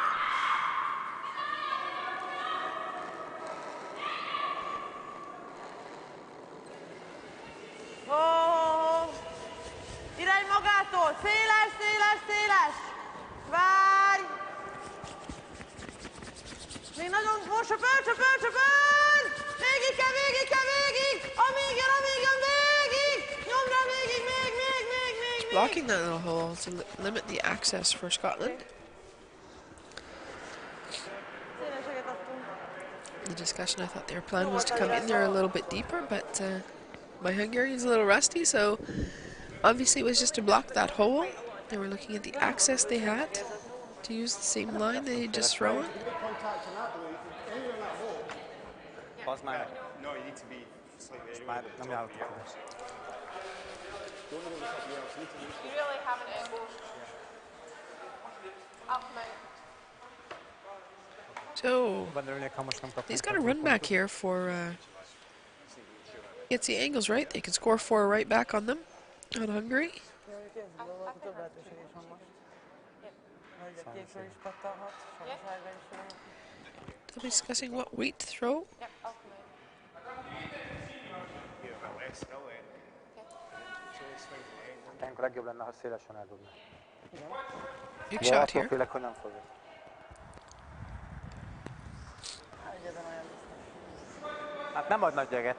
Oh! Irány magától! Széles, széles, széles! Várj! Még nagyon... Most söpör, söpör, söpör! Végig kell, végig kell, végig! Amíg jön, végig! Nyomd rá végig, még! Blocking that little hole to limit the access for Scotland. Széleseket adtunk. The discussion, I thought their plan was to come in there a little bit deeper, but my Hungarian's a little rusty, so obviously it was just to block that hole. They were looking at the access they had to use the same line they had just thrown. Az már No, you need to be slightly már nem járhatok ide. You really have an angle. Up mount. So Jobban örülnék, ha most nem kapunk. he's got a run back here for gets the angles right, they can score 4 right back on them, on Hungary. Mondjuk kézből volt, több lehetőség is van most. Hogy a kékről is pattanhat, savasárga is van. They'll be discussing what weight to throw. Ilyenkor legjobb lenne, ha szélesen eldobna. Big De shot attól here. félek, hogy nem fogja. Egyetlen olyan biztos. Hát nem ad nagy jeget.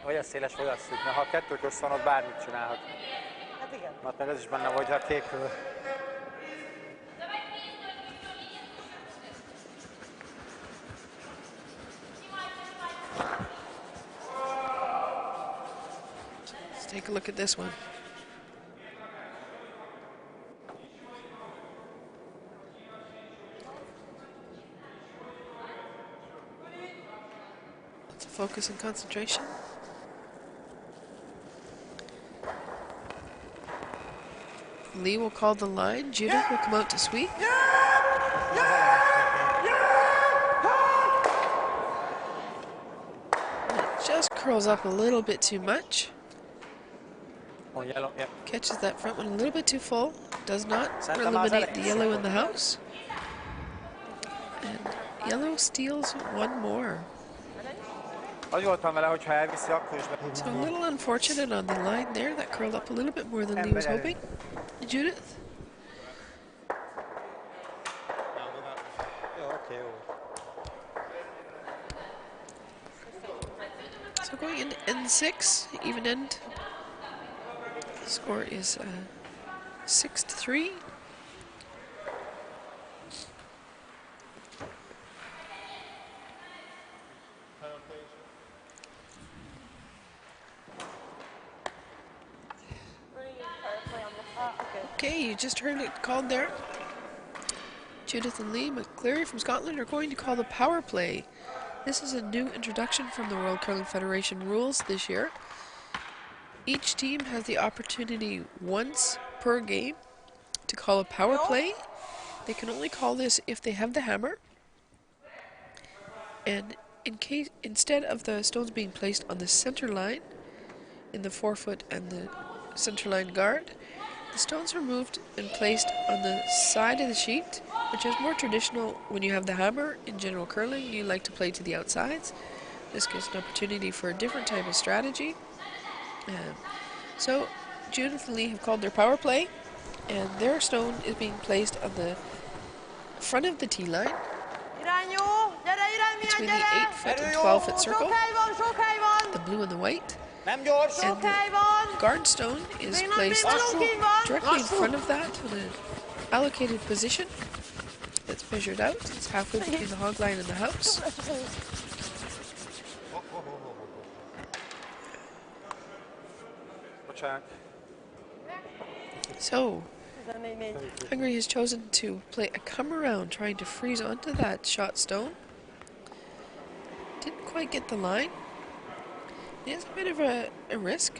Vagy a széles, vagy a szűk. Mert ha a kettő közt van, ott bármit csinálhat. Hát igen. Mert meg ez is benne vagy, ha a kékről. Let's take a look at this one. Lots of focus and concentration. Lee will call the line. Judith will come out to sweep. And it just curls up a little bit too much. Oh, yellow, yeah. Catches that front one a little bit too full. Does not Santa eliminate Marzella. the yellow in the house. And yellow steals one more. Úgy voltam vele, hogyha elviszi, akkor is So a little unfortunate on the line there. That curled up a little bit more than Lee was hoping. Judith? Jó, oké, jó. So going into N6, even end. The score is 6-3. Okay, you just heard it called there. Judith and Lee McCleary from Scotland are going to call the power play. This is a new introduction from the World Curling Federation rules this year. Each team has the opportunity once per game to call a power play. They can only call this if they have the hammer. And instead of the stones being placed on the center line, in the forefoot and the center line guard, the stones are moved and placed on the side of the sheet, which is more traditional when you have the hammer. In general curling, you like to play to the outsides. This gives an opportunity for a different type of strategy. So Judith and Lee have called their power play, and their stone is being placed on the front of the tee line Irány jó! Gyere, irány between miatt, the gyere! 8-foot and 12-foot circle, Sok hely van, sok hely van! the blue and the white. Nem gyors! And Sok hely van! the guard stone is Még nem placed kint van! directly in front of that in an allocated position that's measured out. It's halfway between the hog line and the house. Bocsánat. So 14-4. Hungary has chosen to play a come around, trying to freeze onto that shot stone. Didn't quite get the line. It is a bit of a risk.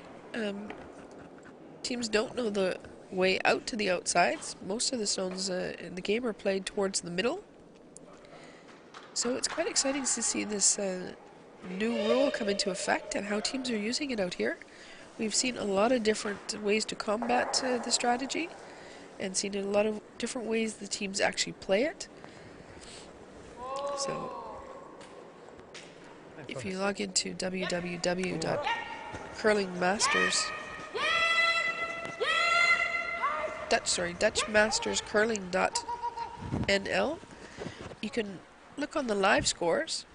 Teams don't know the way out to the outsides. Most of the stones in the game are played towards the middle. So it's quite exciting to see this new rule come into effect and how teams are using it out here. We've seen a lot of different ways to combat the strategy, and seen a lot of different ways the teams actually play it. So if you log into DutchMastersCurling.nl, you can look on the live scores.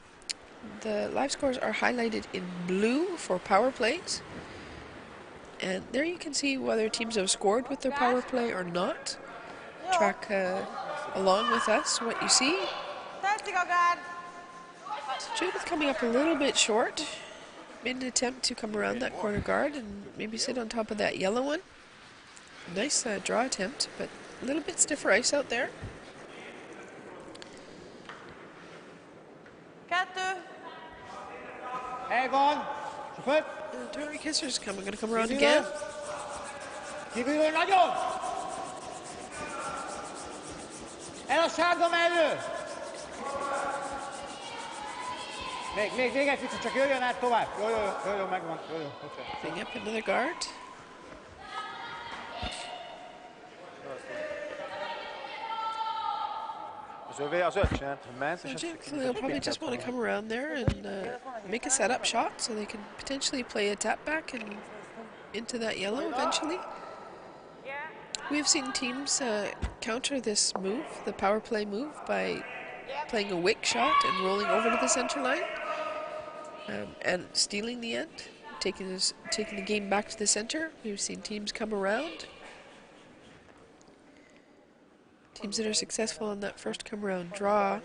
The live scores are highlighted in blue for power plays. And there you can see whether teams have scored with their power play or not. Track along with us what you see. Tetszik a gárd! So Judith coming up a little bit short. Made an attempt to come around that corner guard and maybe sit on top of that yellow one. Nice draw attempt, but a little bit stiffer ice out there. 2. Hely van! Söpöt! Dory Kisser's going to come around again. Kívülről nagyon! El a sárga mellől! Még egy picit, csak jöjjön át tovább. Jó, megvan. Jó. Bring up another guard. Az övé az 5 csinált, ment, és So they'll probably just want to come around there and make a setup shot so they can potentially play a tap back and into that yellow eventually. We have seen teams counter this move, the power play move, by playing a wick shot and rolling over to the center line and stealing the end, taking the game back to the center. We've seen teams come around. Teams that are successful on that first come around draw,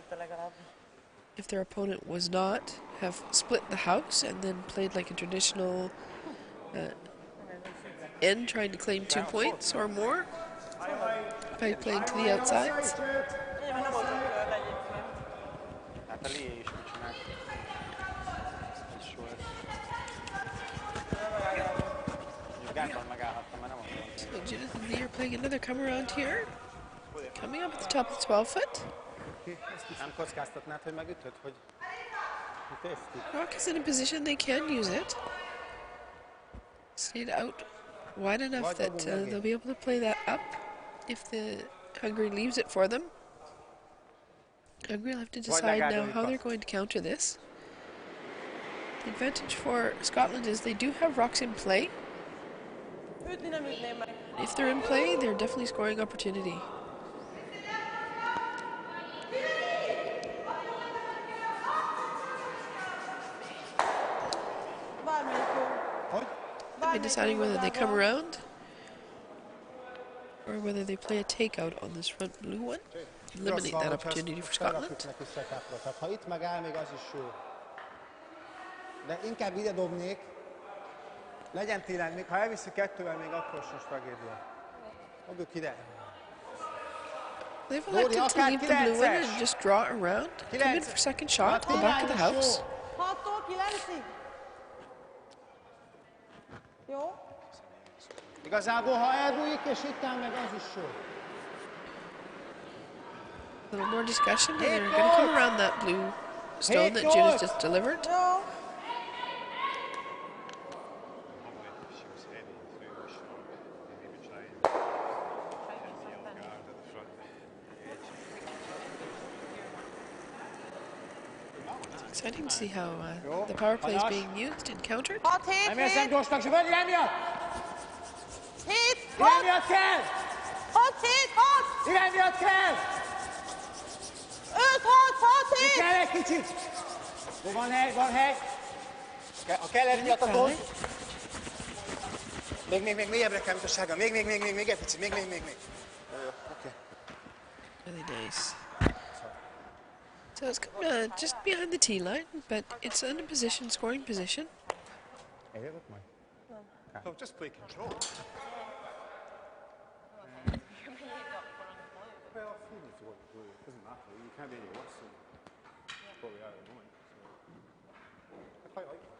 if their opponent was not, have split the house and then played like a traditional end, trying to claim 2 points or more by playing to the outsides. Hát a Lee is mit csinált. Ez is jó ez. Mondjuk Gárdban megállhattam, mert nem akarom. So Judith and Lee are playing another come around here. Coming up at the top of the 12 foot. Nem kockáztatnád, hogy megütöd, hogy tésztik? Rock is in a position they can use it. Stayed out wide enough that they'll be able to play that up if the Hungary leaves it for them. Hungary will have to decide now how they're going to counter this. The advantage for Scotland is they do have rocks in play. Ütni nem ütném meg. If they're in play, they're definitely scoring opportunity. Bármelyik jó. Hogy? They'll be deciding whether they come around or whether they play a takeout on this front blue one. Eliminate that opportunity for Scotland. Tehát ha itt megáll, még az is jó. De inkább ide dobnék. Legyen télen, még ha elviszi 2-vel, még akkor sem tragédia. Dobjuk ide. They've elected to leave the blue one and just draw around. Come in for second shot to the back of the house. 6-tól 9-ig. Jó? Igazából, ha elbújik, és itt áll meg, az is jó. A little more discussion, and they're going to come around that blue stone that Judith just delivered. Jó. She was heading through the shot. Maybe try and hit the yellow guard at the front edge. Exciting to see how the power play is being used and countered. 6, 7, Nem érzem 7, gyorsnak, Zsivani, irány miatt! 7, Irány miatt kell! 6, 7, 6, Irány miatt kell! 5, 6, 6, 7. Kell egy kicsit! Jó, van hely. Ha kell egy miatt, akkor... Még mélyebbre kell, mint a sárga. Még egy picit, még. Jó, oké. Really nice. So it's just behind the tee line, but it's in a position, scoring position. Eljövök majd? No, just play control. Well, feelings what it doesn't matter. You can't be any worse than what we are at the moment. So. I quite like that.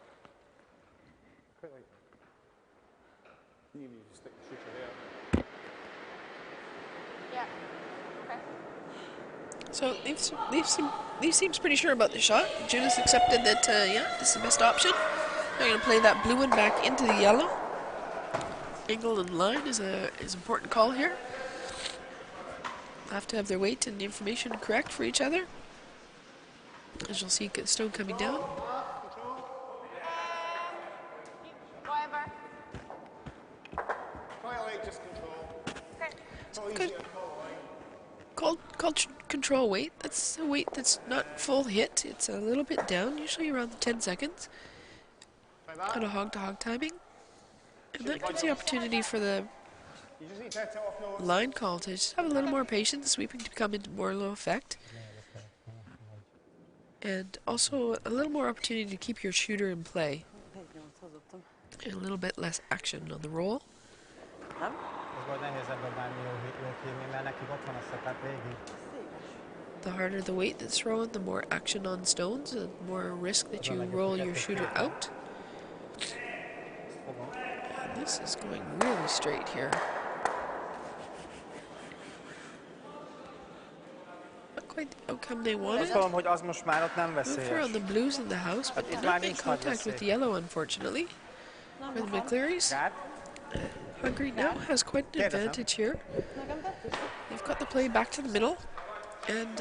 You need to stick the shooter there. Yeah. Okay. So Leaf seems pretty sure about the shot. Judith accepted that, yeah, this is the best option. They're going to play that blue one back into the yellow. Angle and line is an important call here. Have to have their weight and information correct for each other. As you'll see, stone coming down. Whatever. Quite like just control. Okay. Good. Called control weight. That's a weight that's not full hit. It's a little bit down, usually around the 10 seconds. On a hog-to-hog timing. And that gives the opportunity for the You just need to hit it off no. line call to just have a little more patience, sweeping to come into more low effect. And also a little more opportunity to keep your shooter in play. And a little bit less action on the roll. Ez majd nehéz ebben bármi jót hívni, mert nekik ott van a szakát végig. The harder the weight that's thrown, the more action on stones, the more risk that you roll your shooter out. And this is going really straight here. Not quite the outcome they wanted. Azt mondom, hogy az most már ott nem Went for veszélyes. on the blues in the house, but Itt did már not make nincs nagy contact with the veszély. yellow, unfortunately. For the McClearys. Gárd? Hungary now has quite an Kérdezem. advantage here. Nekem tetszik. They've got the play back to the middle, and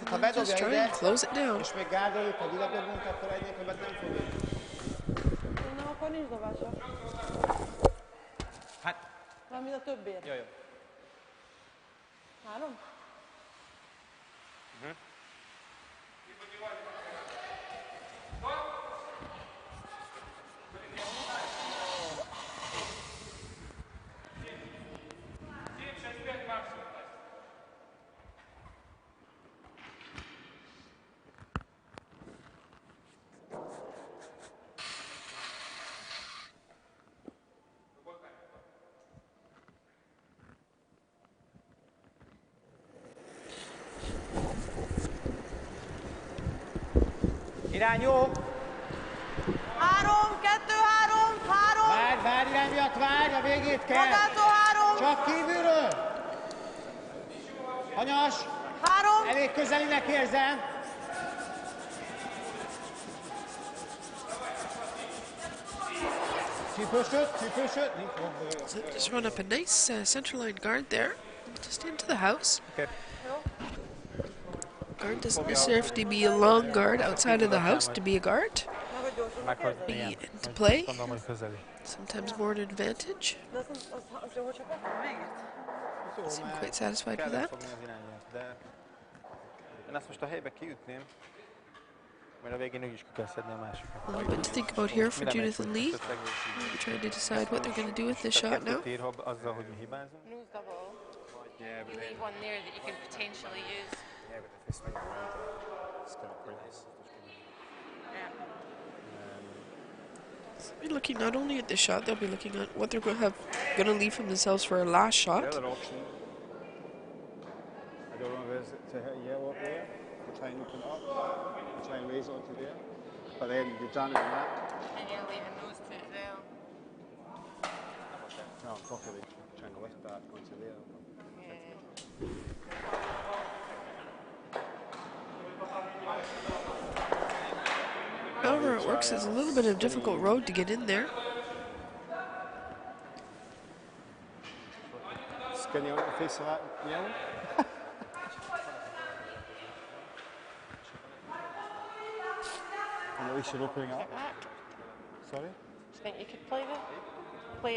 Ha they'll just bedobja try ide, and close it down. és még gárdoljuk, hogy ide dobunk, akkor egynél többet nem fogjuk. Nem, akkor nincs dobása. Hát, Valamint a többért. jó. 3? Irány jó! 3, 2, 3, 3. Várj, irány miatt várj, a végét kell! Magától 3. Csak kívülről! Hanyas! 3. Elég közelinek érzem! Csípősöd! So they just run up a nice central line guard there, just into the house. Okay. Guard doesn't necessarily have to be a long guard outside of the house to be a guard. Meg a gyorsan Meghozni, Be igen. into play, Gondolom, hogy közeli. sometimes more an advantage. De az jó, csak megért. Seem quite satisfied with Kellett that. fogni az irányát, de én ezt most a helybe kiütném, mert a végén úgyis ki kell szedni a másikat. A little bit to think about here for Mire megy, Judith and hogy Lee. esetleg They're trying to decide what they're going to do with this shot now. kettőt ír azzal, hogy mi hibázunk. Lose double. Yeah, but You leave one there that you can potentially use. yeah, but if they swing around, it's kind of pointless. Yeah. They're looking not only at this shot, they'll be looking at what they're going to leave from themselves for a last The shot. other option, I don't know, is it to hit a yellow up there, or try and open it up, or try and raise it onto there. But then you're jamming on that. And you're leaving those two as well. No, properly trying to lift that onto there. Yeah. However it works, it's a little bit of a difficult road to get in there. Skinny on the face of that yellow. And at least you're opening up. Sorry? Do you think you could play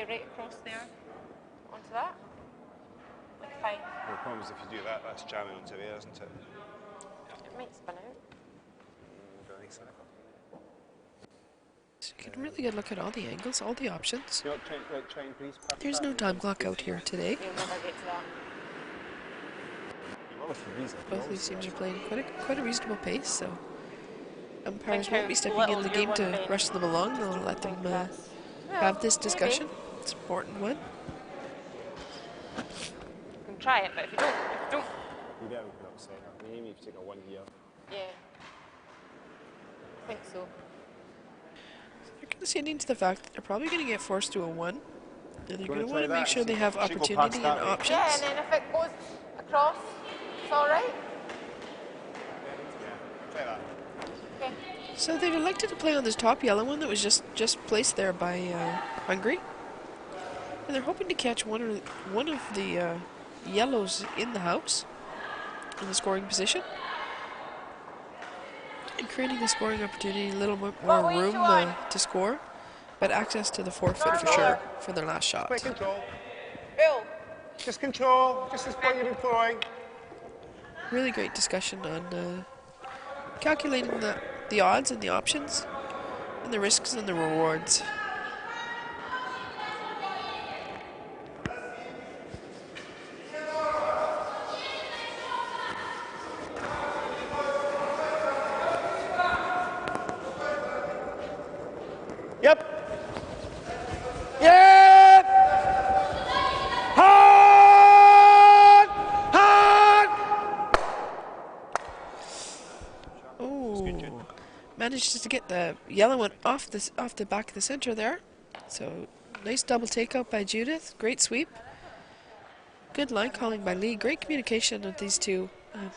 right across there onto that? Like fine. Well, the problem is if you do that, that's jamming onto there, isn't it? It might spin out. Don't think so. So you can really get a look at all the angles, all the options. You know, try and breeze past There's that no and time then clock out here today. You'll never get to that. You will if you breeze it. Both of these teams are playing quite a reasonable pace, so umpires Think won't be how stepping in little the your game one to bend rush them along. They'll let them have this discussion. It's an important one. You can try it, but if you don't, You better open up centre. Maybe if you take a 1 here. yeah. I think so. They're conceding to the fact that they're probably going to get forced to a 1. And they're Gonna going to try want to that make and sure see they if have she go past opportunity and that way. options. Yeah, and then if it goes across, it's all right. Yeah, try that. Okay. So they've elected to play on this top yellow one that was just placed there by Hungary. And they're hoping to catch one of the yellows in the house in the scoring position. And creating a scoring opportunity, a little more room to score, but access to the forfeit for sure for their last shot. Quick control. Bill. Just control. Just as what you've been throwing. Really great discussion on calculating the odds and the options and the risks and the rewards. Yep! Yep! HUN! HUN! Oh, manages to get the yellow one off the back of the center there. So nice double takeout by Judith. Great sweep. Good line calling by Lee. Great communication with these two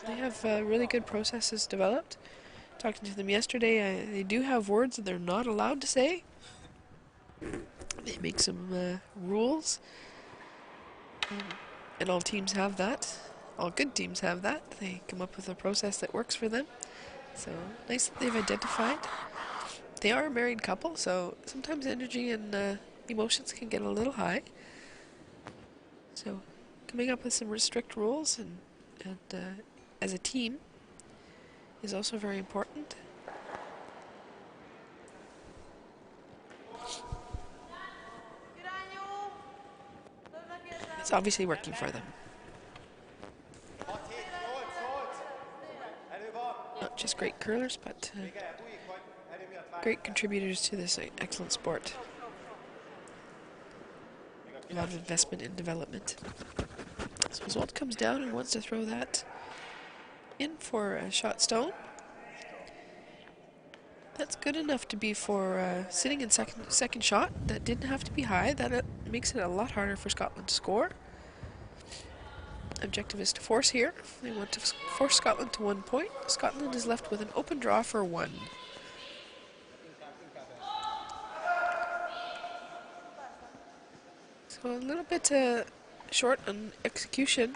They have really good processes developed. Talking to them yesterday, they do have words that they're not allowed to say. They make some rules, and all teams have that. All good teams have that. They come up with a process that works for them. So nice that they've identified. They are a married couple, so sometimes energy and emotions can get a little high. So coming up with some strict rules and as a team is also very important. It's obviously working for them. Not just great curlers, but great contributors to this excellent sport. A lot of investment in development. So Zolt comes down and wants to throw that in for a shot stone. That's good enough to be for sitting in second shot. That didn't have to be high. That makes it a lot harder for Scotland to score. Objective is to force here. They want to force Scotland to 1 point. Scotland is left with an open draw for 1. So a little bit short on execution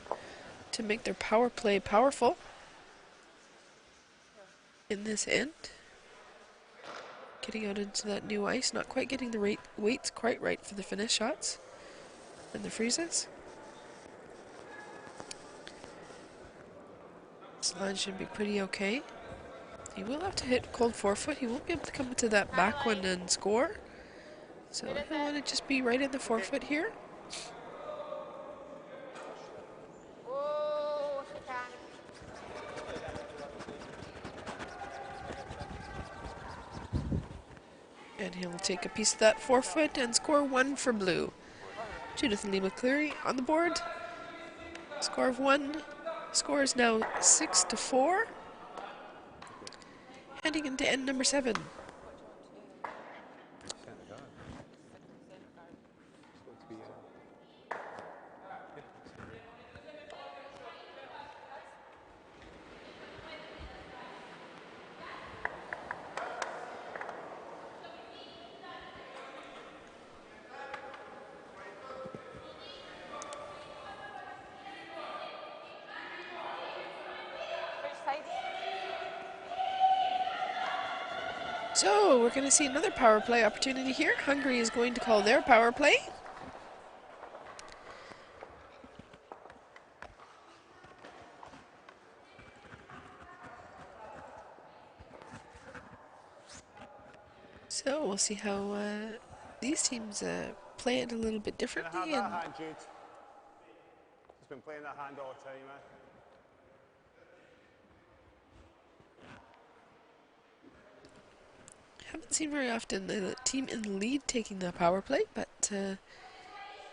to make their power play powerful in this end. Getting out into that new ice, not quite getting the weights quite right for the finesse shots and the freezes. This line should be pretty okay. He will have to hit cold forefoot. He won't be able to come into that back one and score. So he'll want to just be right in the forefoot here. And he'll take a piece of that forefoot and score 1 for blue. Judith and Lee McCleary on the board. Score of 1. Score is now 6-4. Heading into end number 7. So we're going to see another power play opportunity here. Hungary is going to call their power play. So we'll see how these teams play it a little bit differently. And Jude. He's been playing that hand all the time, man. haven't seen very often the team in the lead taking the power play, but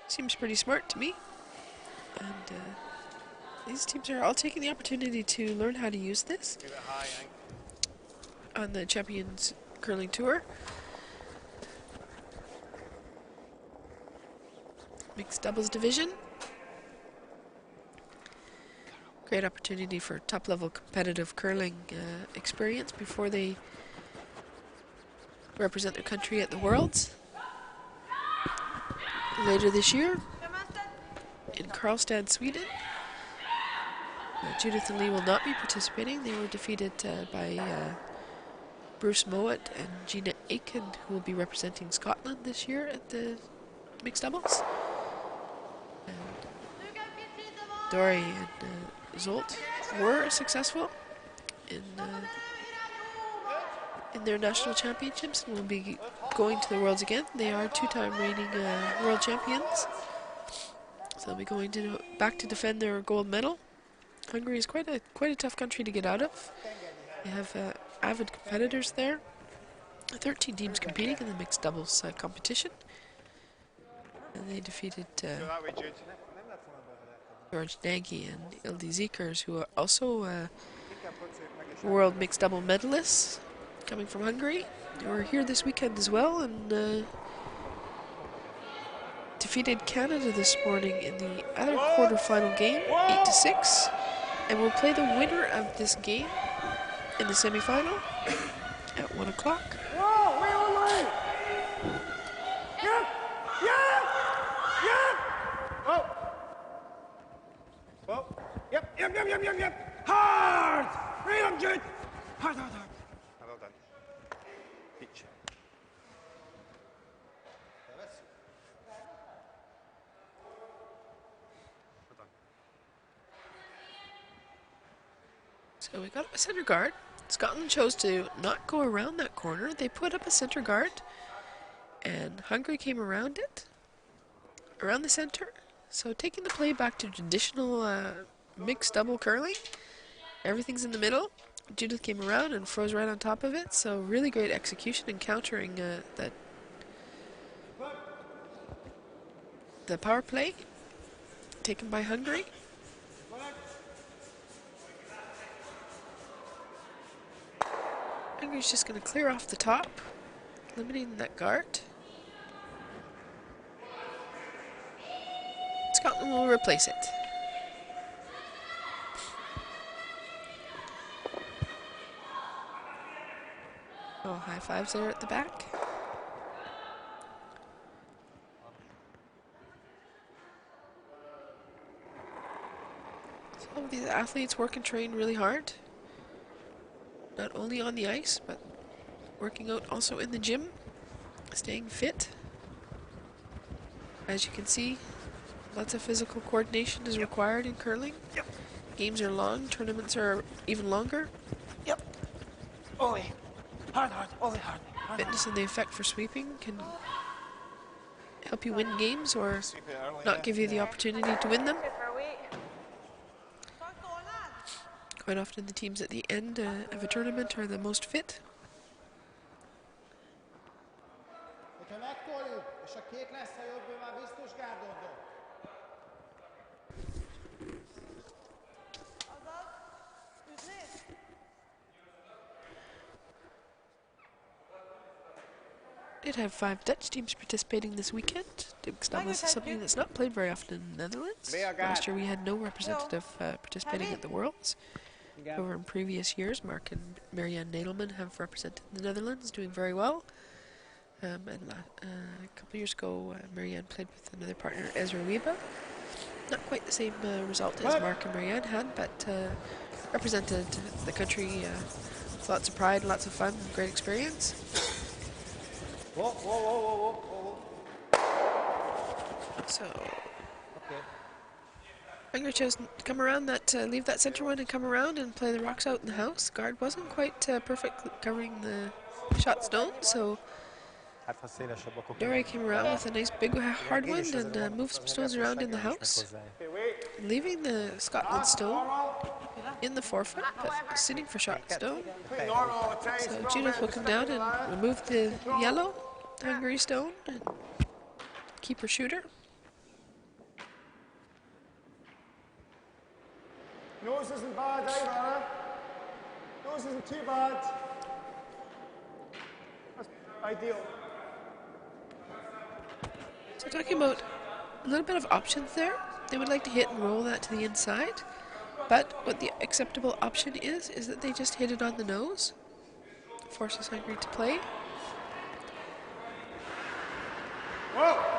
seems pretty smart to me. And these teams are all taking the opportunity to learn how to use this on the Champions Curling Tour. Mixed doubles division. Great opportunity for top-level competitive curling experience before they represent their country at the Worlds later this year in Karlstad, Sweden. Judith and Lee will not be participating. They were defeated by Bruce Mowat and Gina Aiken, who will be representing Scotland this year at the mixed doubles. And Dory and Zolt were successful in their national championships and will be going to the Worlds again. They are two-time reigning world champions, so they'll be going back to defend their gold medal. Hungary is quite a tough country to get out of. They have avid competitors there. 13 teams competing in the mixed doubles competition, and they defeated George Nagy and Ildi Zekers, who are also world mixed double medalists coming from Hungary. They were here this weekend as well and defeated Canada this morning in the other quarterfinal game, 8-6. And we'll play the winner of this game in the semifinal at 1 o'clock. Whoa, way online. Yep, yep, yep. Oh! Oh! Yep. Hard! Right on, Jude! Hard. Well done. Beach. So we got up a center guard. Scotland chose to not go around that corner. They put up a center guard, and Hungary came around it, around the center. So taking the play back to traditional mixed double curling. Everything's in the middle. Judith came around and froze right on top of it. So really great execution and countering the power play taken by Hungary. Hungary's just going to clear off the top, limiting that guard. Scotland will replace it. Oh, high fives there at the back. Some of these athletes work and train really hard. Not only on the ice, but working out also in the gym, staying fit. As you can see, lots of physical coordination is required in curling. Games are long, tournaments are even longer. Ollie. Hard. Ollie, hard. Fitness and the effect for sweeping can help you win games or not give you the opportunity to win them. Quite often the teams at the end of a tournament are the most fit. Hogyha megtoljuk, és a kék lesz a jobb, ő már biztos gárdon dob. Did have 5 Dutch teams participating this weekend. Mixed doubles is something that's not played very often in the Netherlands. Last year we had no representative participating at the Worlds. However, in previous years, Mark and Marianne Nadelman have represented the Netherlands, doing very well. And a couple of years ago, Marianne played with another partner, Ezra Reba. Not quite the same result as Mark and Marianne had, but represented the country with lots of pride, lots of fun, great experience. Whoa. So, Hungary chose to come around that, leave that center one and come around and play the rocks out in the house. Guard wasn't quite perfect covering the shot stone, so Dore came around with a nice big hard one and moved some stones around in the house, leaving the Scotland stone in the forefront, but sitting for shot stone. So Judith will come down and remove the yellow Hungary stone and keep her shooter. Nose isn't bad either. Nose isn't too bad. That's ideal. So talking about a little bit of options there. They would like to hit and roll that to the inside. But what the acceptable option is that they just hit it on the nose. Forces Hungary to play. Whoa!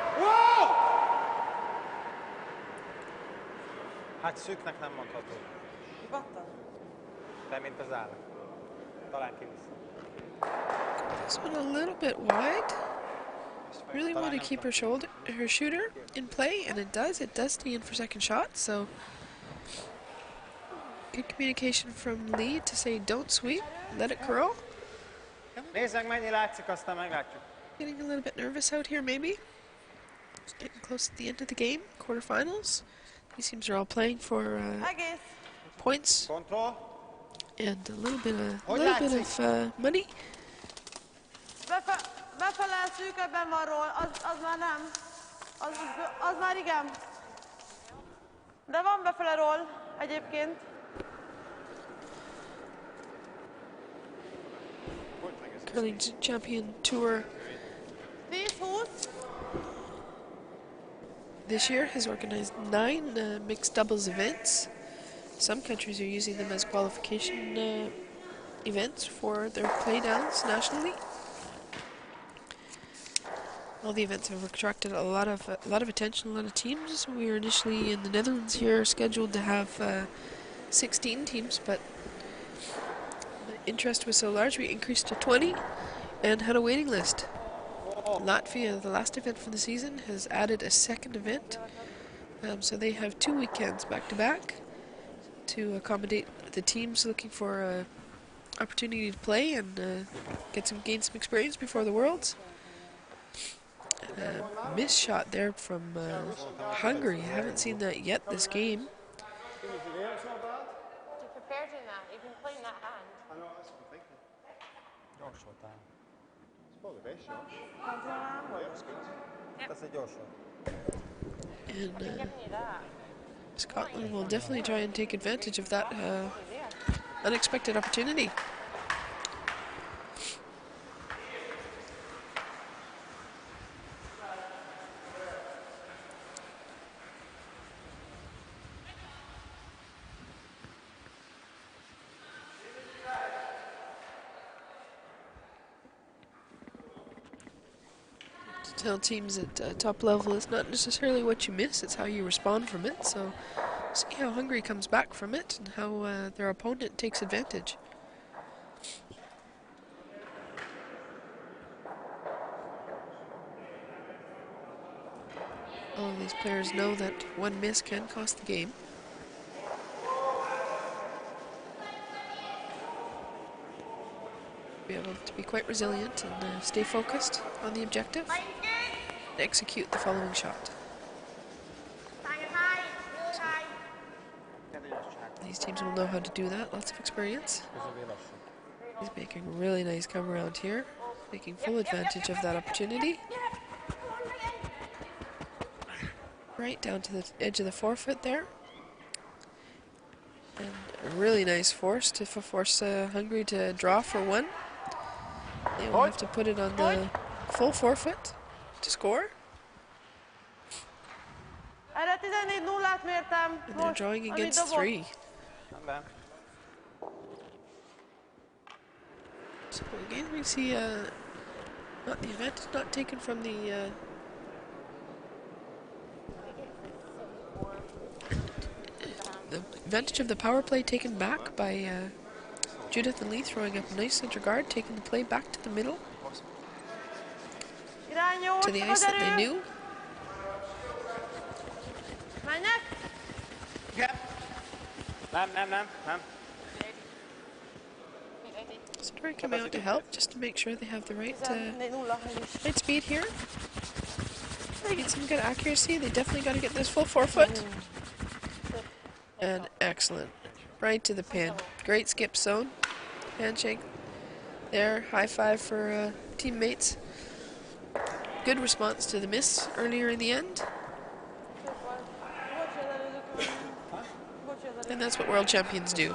Hát szűknek nem mondható. De mint az állat. Talán kivisz. This one a little bit wide. Really want to keep her shooter in play, and it does. It does stay in for second shot, so good communication from Lee to say don't sweep, let it curl. Nézzük, mennyi látszik, aztán meglátjuk. Getting a little bit nervous out here, maybe. It's getting close to the end of the game, quarterfinals. These teams are all playing for points and a little bit of money. Befele szűkebben van ról, az már nem. Az már igen. De van befele ról egyébként. Curling Champion Tour 10-20. this year has organized 9 mixed doubles events. Some countries are using them as qualification events for their playdowns nationally. All the events have attracted a lot of attention, a lot of teams. We were initially in the Netherlands here scheduled to have 16 teams, but the interest was so large we increased to 20 and had a waiting list. Latvia, the last event for the season, has added a second event, so they have 2 weekends back to back to accommodate the teams looking for an opportunity to play and gain some experience before the Worlds. Missed shot there from Hungary. I haven't seen that yet this game. You prepared in that. You've been playing that hand. I know, that's what I'm thinking. Gyors voltál. It's probably the best shot. Yep. That's good. That's a gyors shot. And Giving you that. Scotland will definitely try and take advantage of that unexpected opportunity. To tell teams at top level, it's not necessarily what you miss, it's how you respond from it. So see how Hungary comes back from it and how their opponent takes advantage. All of these players know that one miss can cost the game. Be able to be quite resilient and stay focused on the objective and execute the following shot. These teams will know how to do that, lots of experience. He's making a really nice come around here, taking full advantage of that opportunity. Right down to the edge of the forefoot there. And a really nice force to force Hungary to draw for 1. They will have to put it on the full forefoot to score. And they're drawing against 3. So again, we see not the advantage not taken from the advantage of the power play taken back by Judith and Lee, throwing up a nice center guard, taking the play back to the middle, to the ice that they knew. Story coming out to help, just to make sure they have the right speed here. They get some good accuracy. They definitely got to get this full forefoot. And excellent. Right to the pin. Great skip zone. Handshake there. High five for teammates. Good response to the miss earlier in the end. And that's what world champions do.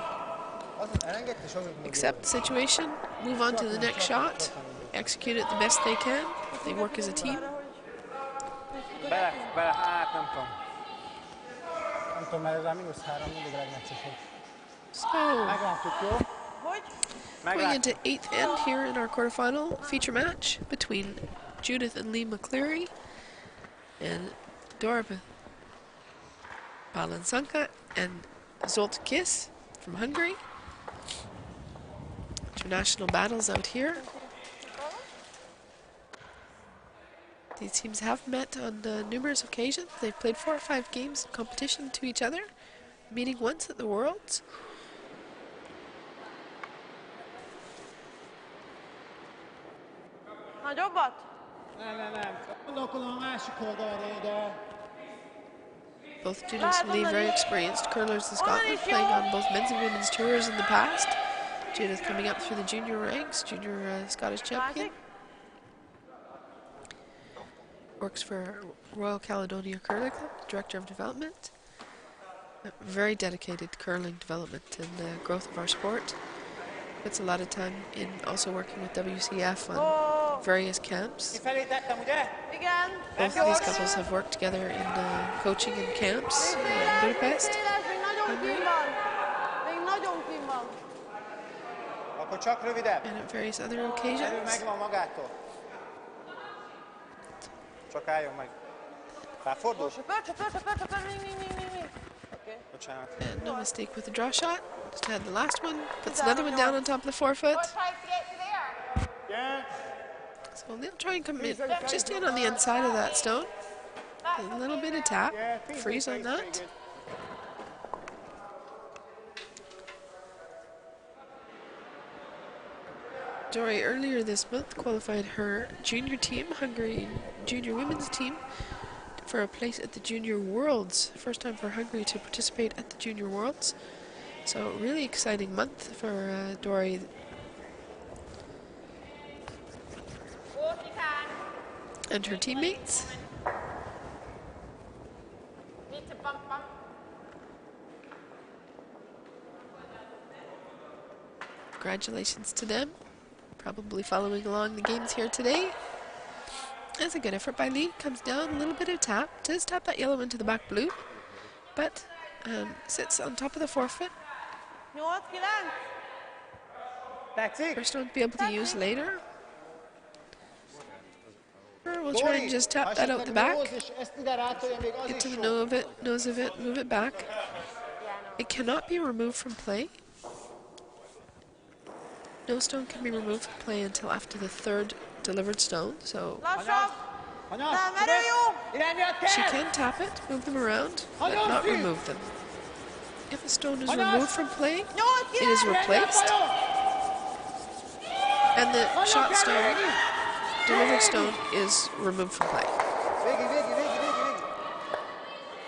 Accept the situation, move on to the next shot, execute it the best they can. They work as a team. So, going into 8th end here in our quarterfinal feature match between Judith and Lee McCleary and Dorba Balansanka and Zsolt Kiss from Hungary. International battles out here. These teams have met on numerous occasions. They've played 4 or 5 games in competition to each other, meeting once at the Worlds. Both Judith and Lee very experienced curlers in Scotland, playing on both men's and women's tours in the past. Judith coming up through the junior ranks, junior Scottish champion. Works for Royal Caledonia Curling Club, Director of Development. Very dedicated to curling development and growth of our sport. Puts a lot of time in also working with WCF on various camps. Both of these couples have worked together in coaching in camps in Budapest, Hungary. Pingpong. Akkor csak rövidebb. And at various other Erő occasions. megvan magától. Csak álljon meg. Felfordul? Csöpör, még. Okay. Bocsánat. And no mistake with the draw shot. Just had the last one. Puts another one down on top of the forefoot. What time to get to there? So they'll try and come in just in on the inside of that stone. A little bit of tap. Freeze on that. Dory earlier this month qualified her junior team, Hungary junior women's team, for a place at the Junior Worlds. First time for Hungary to participate at the Junior Worlds. So really exciting month for Dory. And her teammates. Need to bump. Congratulations to them. Probably following along the games here today. That's a good effort by Lee. Comes down, a little bit of tap. Does tap that yellow into the back blue. But sits on top of the forefoot. 8-9. Tetszik? First one to be able to use later. Or we'll try and just tap that out the back. Get to the nose of it, move it back. It cannot be removed from play. No stone can be removed from play until after the third delivered stone, so Lassabb. Nem, erő jó. she can tap it, move them around, but not remove them. If a stone is removed from play, it is replaced, and the shot stone, delivered stone, is removed from play.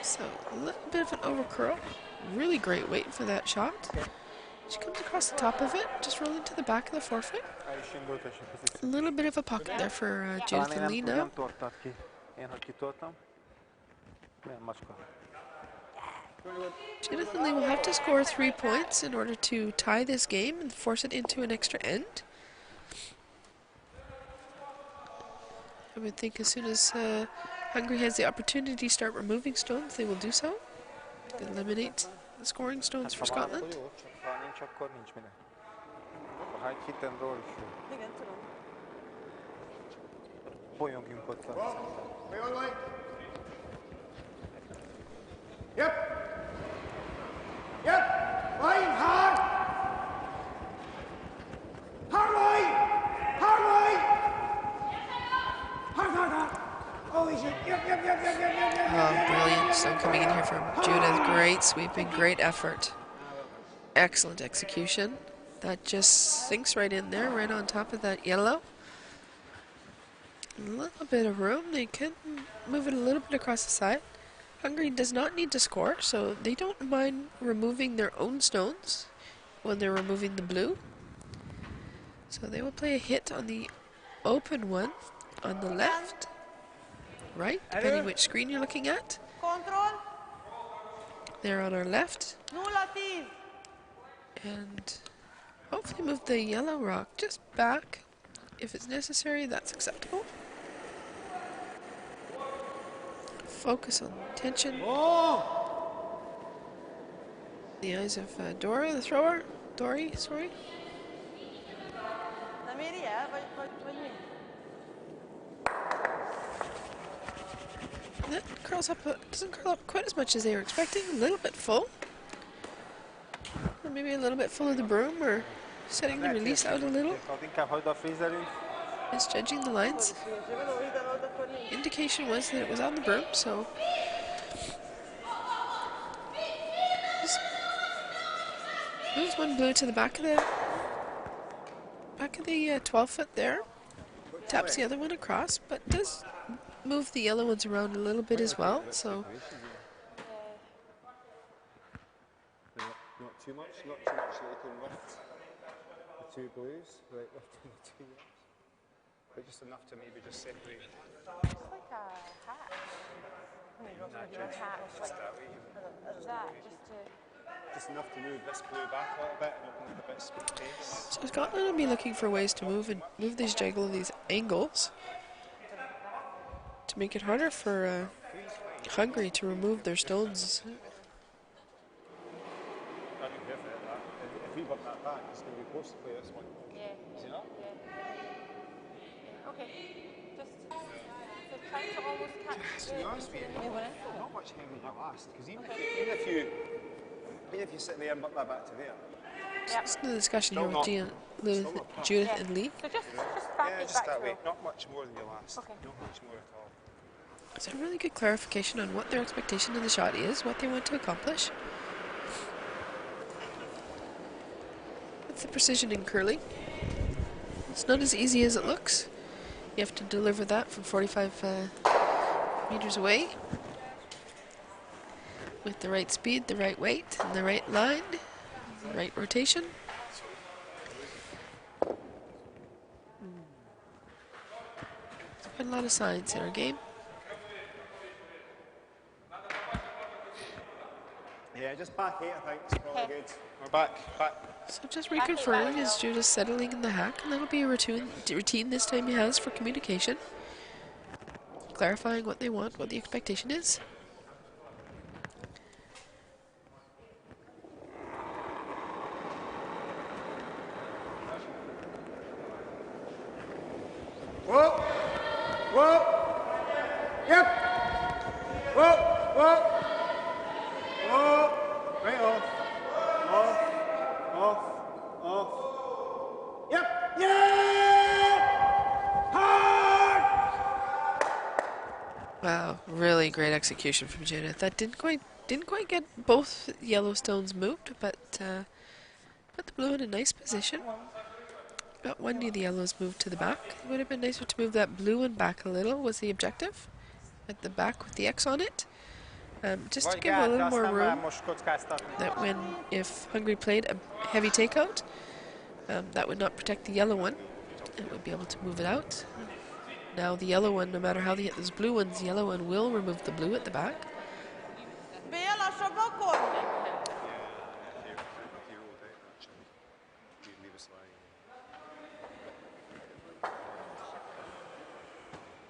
So a little bit of an overcurl, really great weight for that shot. She comes across the top of it, just rolling to the back of the forefoot. A little bit of a pocket there for Jonathan Lee now. Jonathan Lee will have to score 3 points in order to tie this game and force it into an extra end. I would think as soon as Hungary has the opportunity to start removing stones, they will do so. Eliminate the scoring stones for Scotland. Ha nincs, akkor nincs minden. Ha egy hit and roll is jó. Igen, tudom. Bolyongjunk ott. Yep. Line hard. Hard line. Hard. Oh, he's yep. Oh, brilliant. Stone coming in here from Judith. Great sweeping, great effort. Excellent execution. That just sinks right in there, right on top of that yellow. A little bit of room. They can move it a little bit across the side. Hungary does not need to score, so they don't mind removing their own stones when they're removing the blue. So they will play a hit on the open one on the left, right, depending which screen you're looking at. Control. There on our left. 0-10. And hopefully move the yellow rock just back. If it's necessary, that's acceptable. Focus on tension. The eyes of Dora, the thrower. Dory, sorry. Nem éri el, vagy mi? That curls up, doesn't curl up quite as much as they were expecting. A little bit full. Or maybe a little bit full of the broom, or setting the release out a little. Inkább hagyd a freezerünk. Misjudging the lines. Indication was that it was on the broom, so just moves one blue to the back of the 12 foot there. Taps the other one across, but does move the yellow ones around a little bit as well. So Not too much that you can lift the two blues, right, lifting the two yellows. But just enough to maybe just separate. It's like a hat. I mean, your hat is like that, Just enough to move this blue back a little bit and open up a bit of space. So Scotland will be looking for ways to move these jiggle these angles to make it harder for Hungary to remove their stones. free bird that back, he's going to be forced to play this one. Yeah. Is he not? Yeah. Okay. Just try to almost catch To be honest with you, not much heavy in your last, because even if you sit there and butt that back to there, This is the discussion Still here with not- Judith and Lee. So just back yeah, it just back that to way. Not much more than your last. Okay. Not much more at all. It's a really good clarification on what their expectation of the shot is, what they want to accomplish. It's the precision in curling. It's not as easy as it looks. You have to deliver that from 45 meters away with the right speed, the right weight, and the right line, the right rotation. There's quite a lot of science in our game. Yeah, just back 8, I think, is probably good. We're back. So just reconfirming is Judah settling in the hack, and that'll be a routine this time he has for communication. Clarifying what they want, what the expectation is. Whoa! Whoa! Yep! Whoa! Whoa! Whoa! Right off. Off. Off. Off. Yep! Yeah! Hard! Wow, really great execution from Judith. That didn't quite get both Yellowstones moved, but put the blue in a nice position. Got one of the yellows moved to the back. It would have been nicer to move that blue one back a little, was the objective. At the back with the X on it. Just to give a little more room that if Hungary played a heavy takeout, that would not protect the yellow one. It would be able to move it out. Now the yellow one, no matter how they hit those blue ones, the yellow one will remove the blue at the back. Bela, så bakom!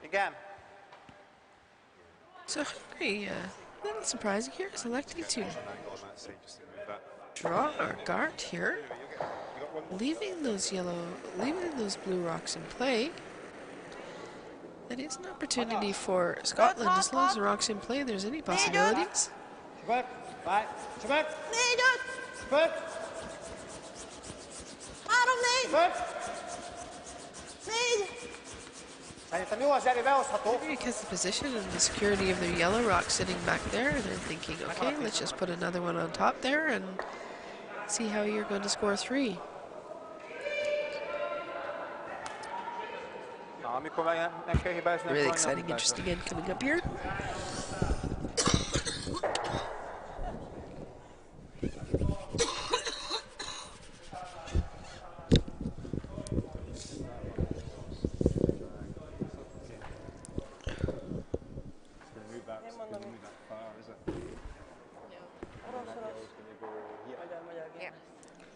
Again. So Hungary, a little surprising here, is electing to draw or guard here, leaving those blue rocks in play. That is an opportunity for Scotland. As long as the rock's in play, there's any possibilities. Spurt! Right. Spurt! Nedet! Spurt! Három, négy! Spurt! Négy! Szerintem jó az Zseri, behozható. Because the position and the security of their yellow rock sitting back there, they're thinking, okay, let's just put another one on top there and see how you're going to score 3. Really exciting, interesting end coming up here.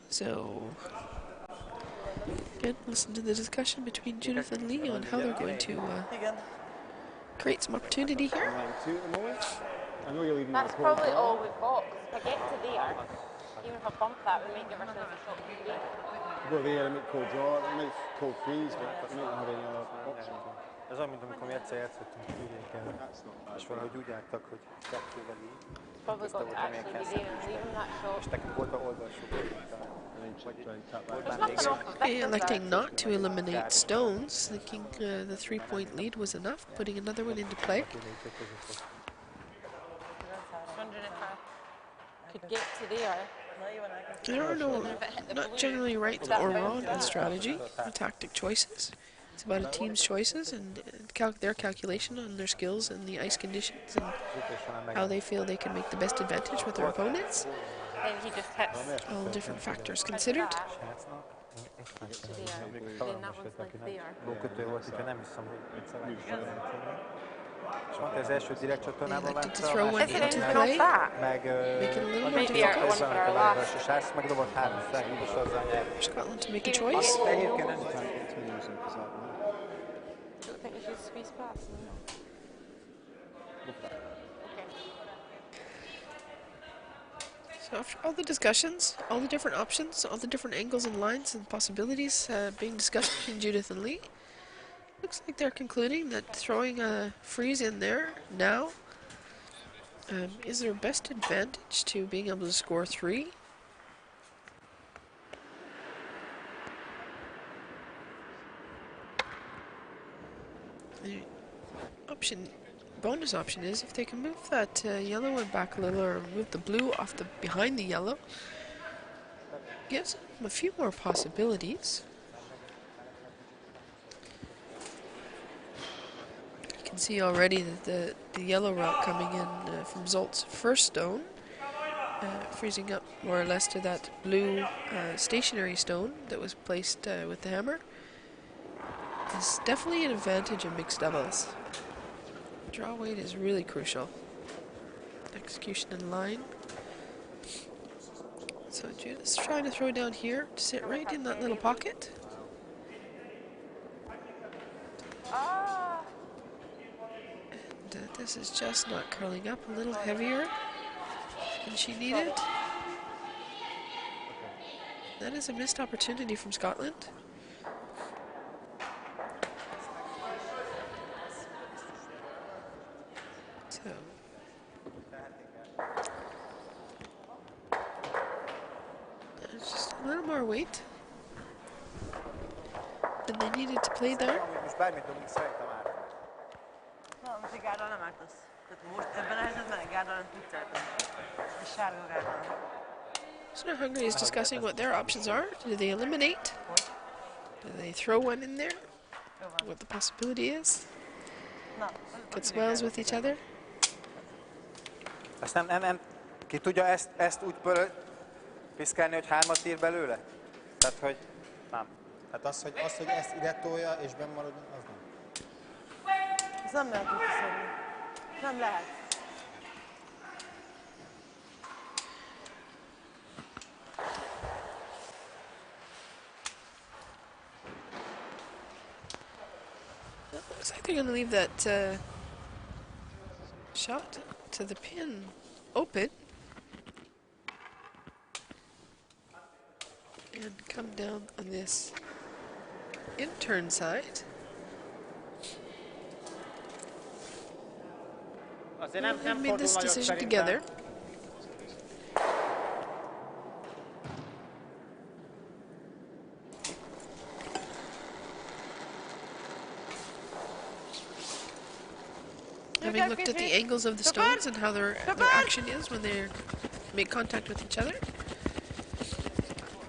So, again, listen to the discussion between Judith and Lee on how they're going to create some opportunity here. I know you're leaving That's that probably point. all we've got. If I get to there, even if I bump that, we might give ourselves a shot to three. Go there, I might call draw, I might call freeze, but I might not have any other option. Ez olyan, mint amikor mi egyszer játszottunk vidéken, és valahogy úgy álltak, hogy kettővel így, It's probably got to actually be there and leave him that és shot. nekünk volt a oldalsó There's nothing off the Okay, victim electing there. not to eliminate stones, thinking the 3-point lead was enough, putting another one into play. Just wondering if I could get to there. There are not generally right or wrong in strategy, and tactic choices. It's about a team's choices and their calculation on their skills and the ice conditions and how they feel they can make the best advantage with their opponents. Then he just hits All different factors considered. to there. Then that one's like there. Lókötő volt, úgyhogy nem hiszem, hogy és mondta, az első direkt They csatornában elected to ment, throw one Is it into anything play, off that? meg make it a little more Maybe our difficult one for our last. és Sász megdobott 3 szegény, és azzal nyert. for Scotland to make a choice. Egyébként nem Don't think we should squeeze past. Okay. So after all the discussions, all the different options, all the different angles and lines and possibilities being discussed between Judith and Lee, looks like they're concluding that throwing a freeze in there now is their best advantage to being able to score 3. The bonus option is if they can move that yellow one back a little, or move the blue off the behind the yellow, gives them a few more possibilities. You can see already that the yellow route coming in from Zolt's first stone, freezing up more or less to that blue stationary stone that was placed with the hammer, is definitely an advantage in mixed doubles. Draw weight is really crucial. Execution in line. So Judith's trying to throw down here to sit right in that little pocket. And this is just not curling up, a little heavier than she needed. That is a missed opportunity from Scotland. So there's just a little more weight than they needed to play there. Most bármit dobunk, szerintem ártam. Na, most egy gárdal nem ártasz. Tehát most ebben a helyzetben egy gárdal nem tudsz ártani. Egy sárga gárdal. So now Hungary is discussing what their options are. Do they eliminate? Do they throw one in there? What the possibility is? Na, Good smiles with each other. Azt nem, ki tudja ezt úgy piszkálni, hogy 3-at ír belőle? Tehát, hogy nem. Hát az, hogy ezt ide tolja és benn maradjon, az nem. ezt nem lehet úgy kiszedni. Nem lehet. Looks like they're going to leave that shot to the pin open and come down on this in-turn side. They've made this decision together. Having looked at the angles of the stones and how their action is when they make contact with each other,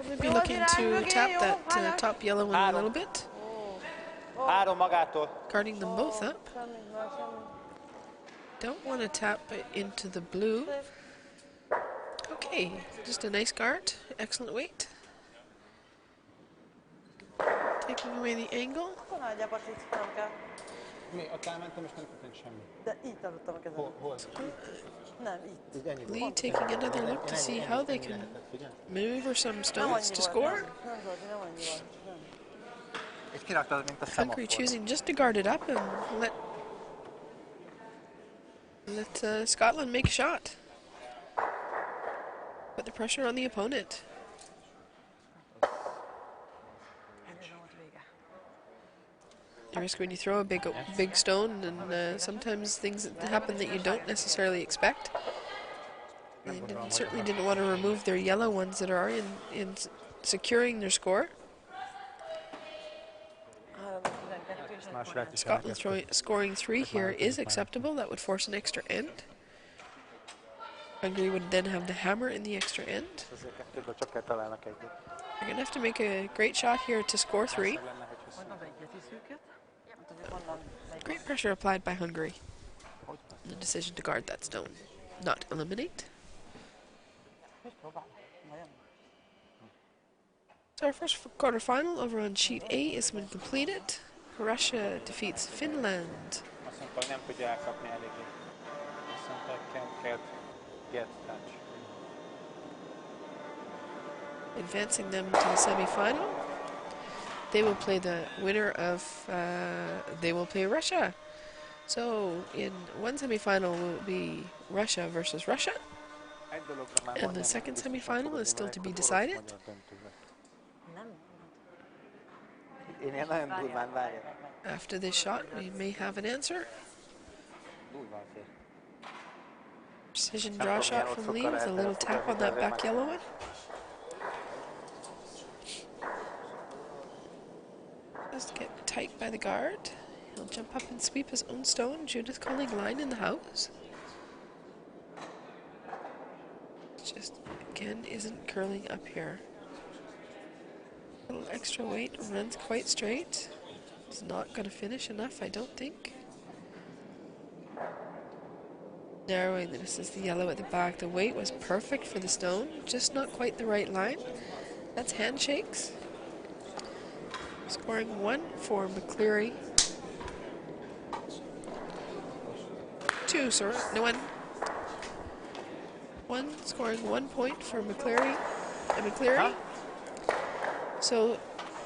maybe looking to tap that top yellow one a little bit, guarding them both up. Don't want to tap into the blue. Okay, just a nice guard, excellent weight. Taking away the angle. Mi? Ott elmentem és nem történt semmi. De így tartottam a kezem. Hol? Nem, így. Lee taking another look to see how they can maneuver some stones to score. Nem, Zolti, nem annyi van. Nem. Itt kiraktad, mint a Hungary szemafor. choosing just to guard it up and let Scotland make a shot. Put the pressure on the opponent. Ennyire volt vége. The risk when you throw a big stone, and sometimes things happen that you don't necessarily expect. They certainly didn't want to remove their yellow ones that are in securing their score. Scotland scoring 3 here is acceptable. That would force an extra end. Hungary would then have the hammer in the extra end. They're going to have to make a great shot here to score 3. Great pressure applied by Hungary. The decision to guard that stone, not eliminate. So our first quarterfinal over on sheet A has been completed. Russia defeats Finland. Azt mondta, hogy nem tudja elkapni eléggé. Azt mondta, can't get touch. Advancing them to the semi-final. They will play the winner of, they will play Russia. So in one semi-final will be Russia versus Russia. Egy dologra már And the majdnem second biztosan semifinal tudod, is still hogy to be orosz decided. magyar döntőbe. Nem. Én ilyen nagyon durván várjak. After this shot, we may have an answer. Durván fél. Precision draw shot from Lee with a little tap on that back yellow one. Just get tight by the guard. He'll jump up and sweep his own stone. Judith calling line in the house. Just, again, isn't curling up here. A little extra weight, runs quite straight. It's not going to finish enough, I don't think. Narrowing, this is the yellow at the back. The weight was perfect for the stone, just not quite the right line. That's handshakes. Scoring 1 for McCleary. 2, sorry, no 1. 1, scoring 1 point for McCleary. McCleary. So,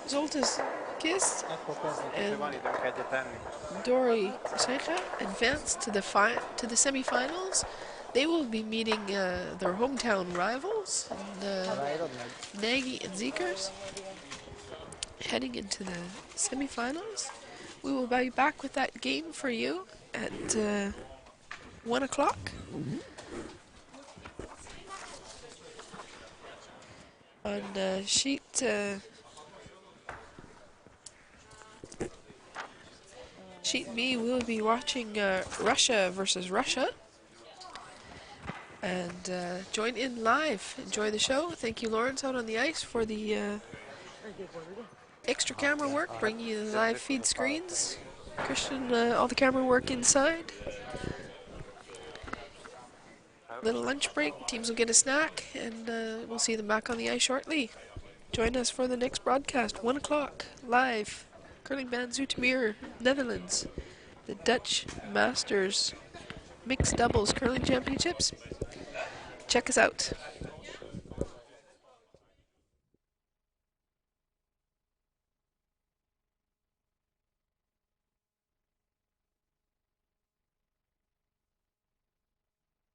Zolta's Kiss and Van időnk egyet tenni. Dori Secha advanced to the semifinals. They will be meeting their hometown rivals, Nagy and Zeekers, heading into the semifinals. We will be back with that game for you at 1 o'clock. On Sheet B, we'll be watching Russia versus Russia. And join in live. Enjoy the show. Thank you, Lawrence, out on the ice for the extra camera work, bringing you the live feed screens. Christian, all the camera work inside. Little lunch break. Teams will get a snack, and we'll see them back on the ice shortly. Join us for the next broadcast, 1 o'clock, live. Curling band Zoetermeer, Netherlands. The Dutch Masters Mixed Doubles Curling Championships. Check us out.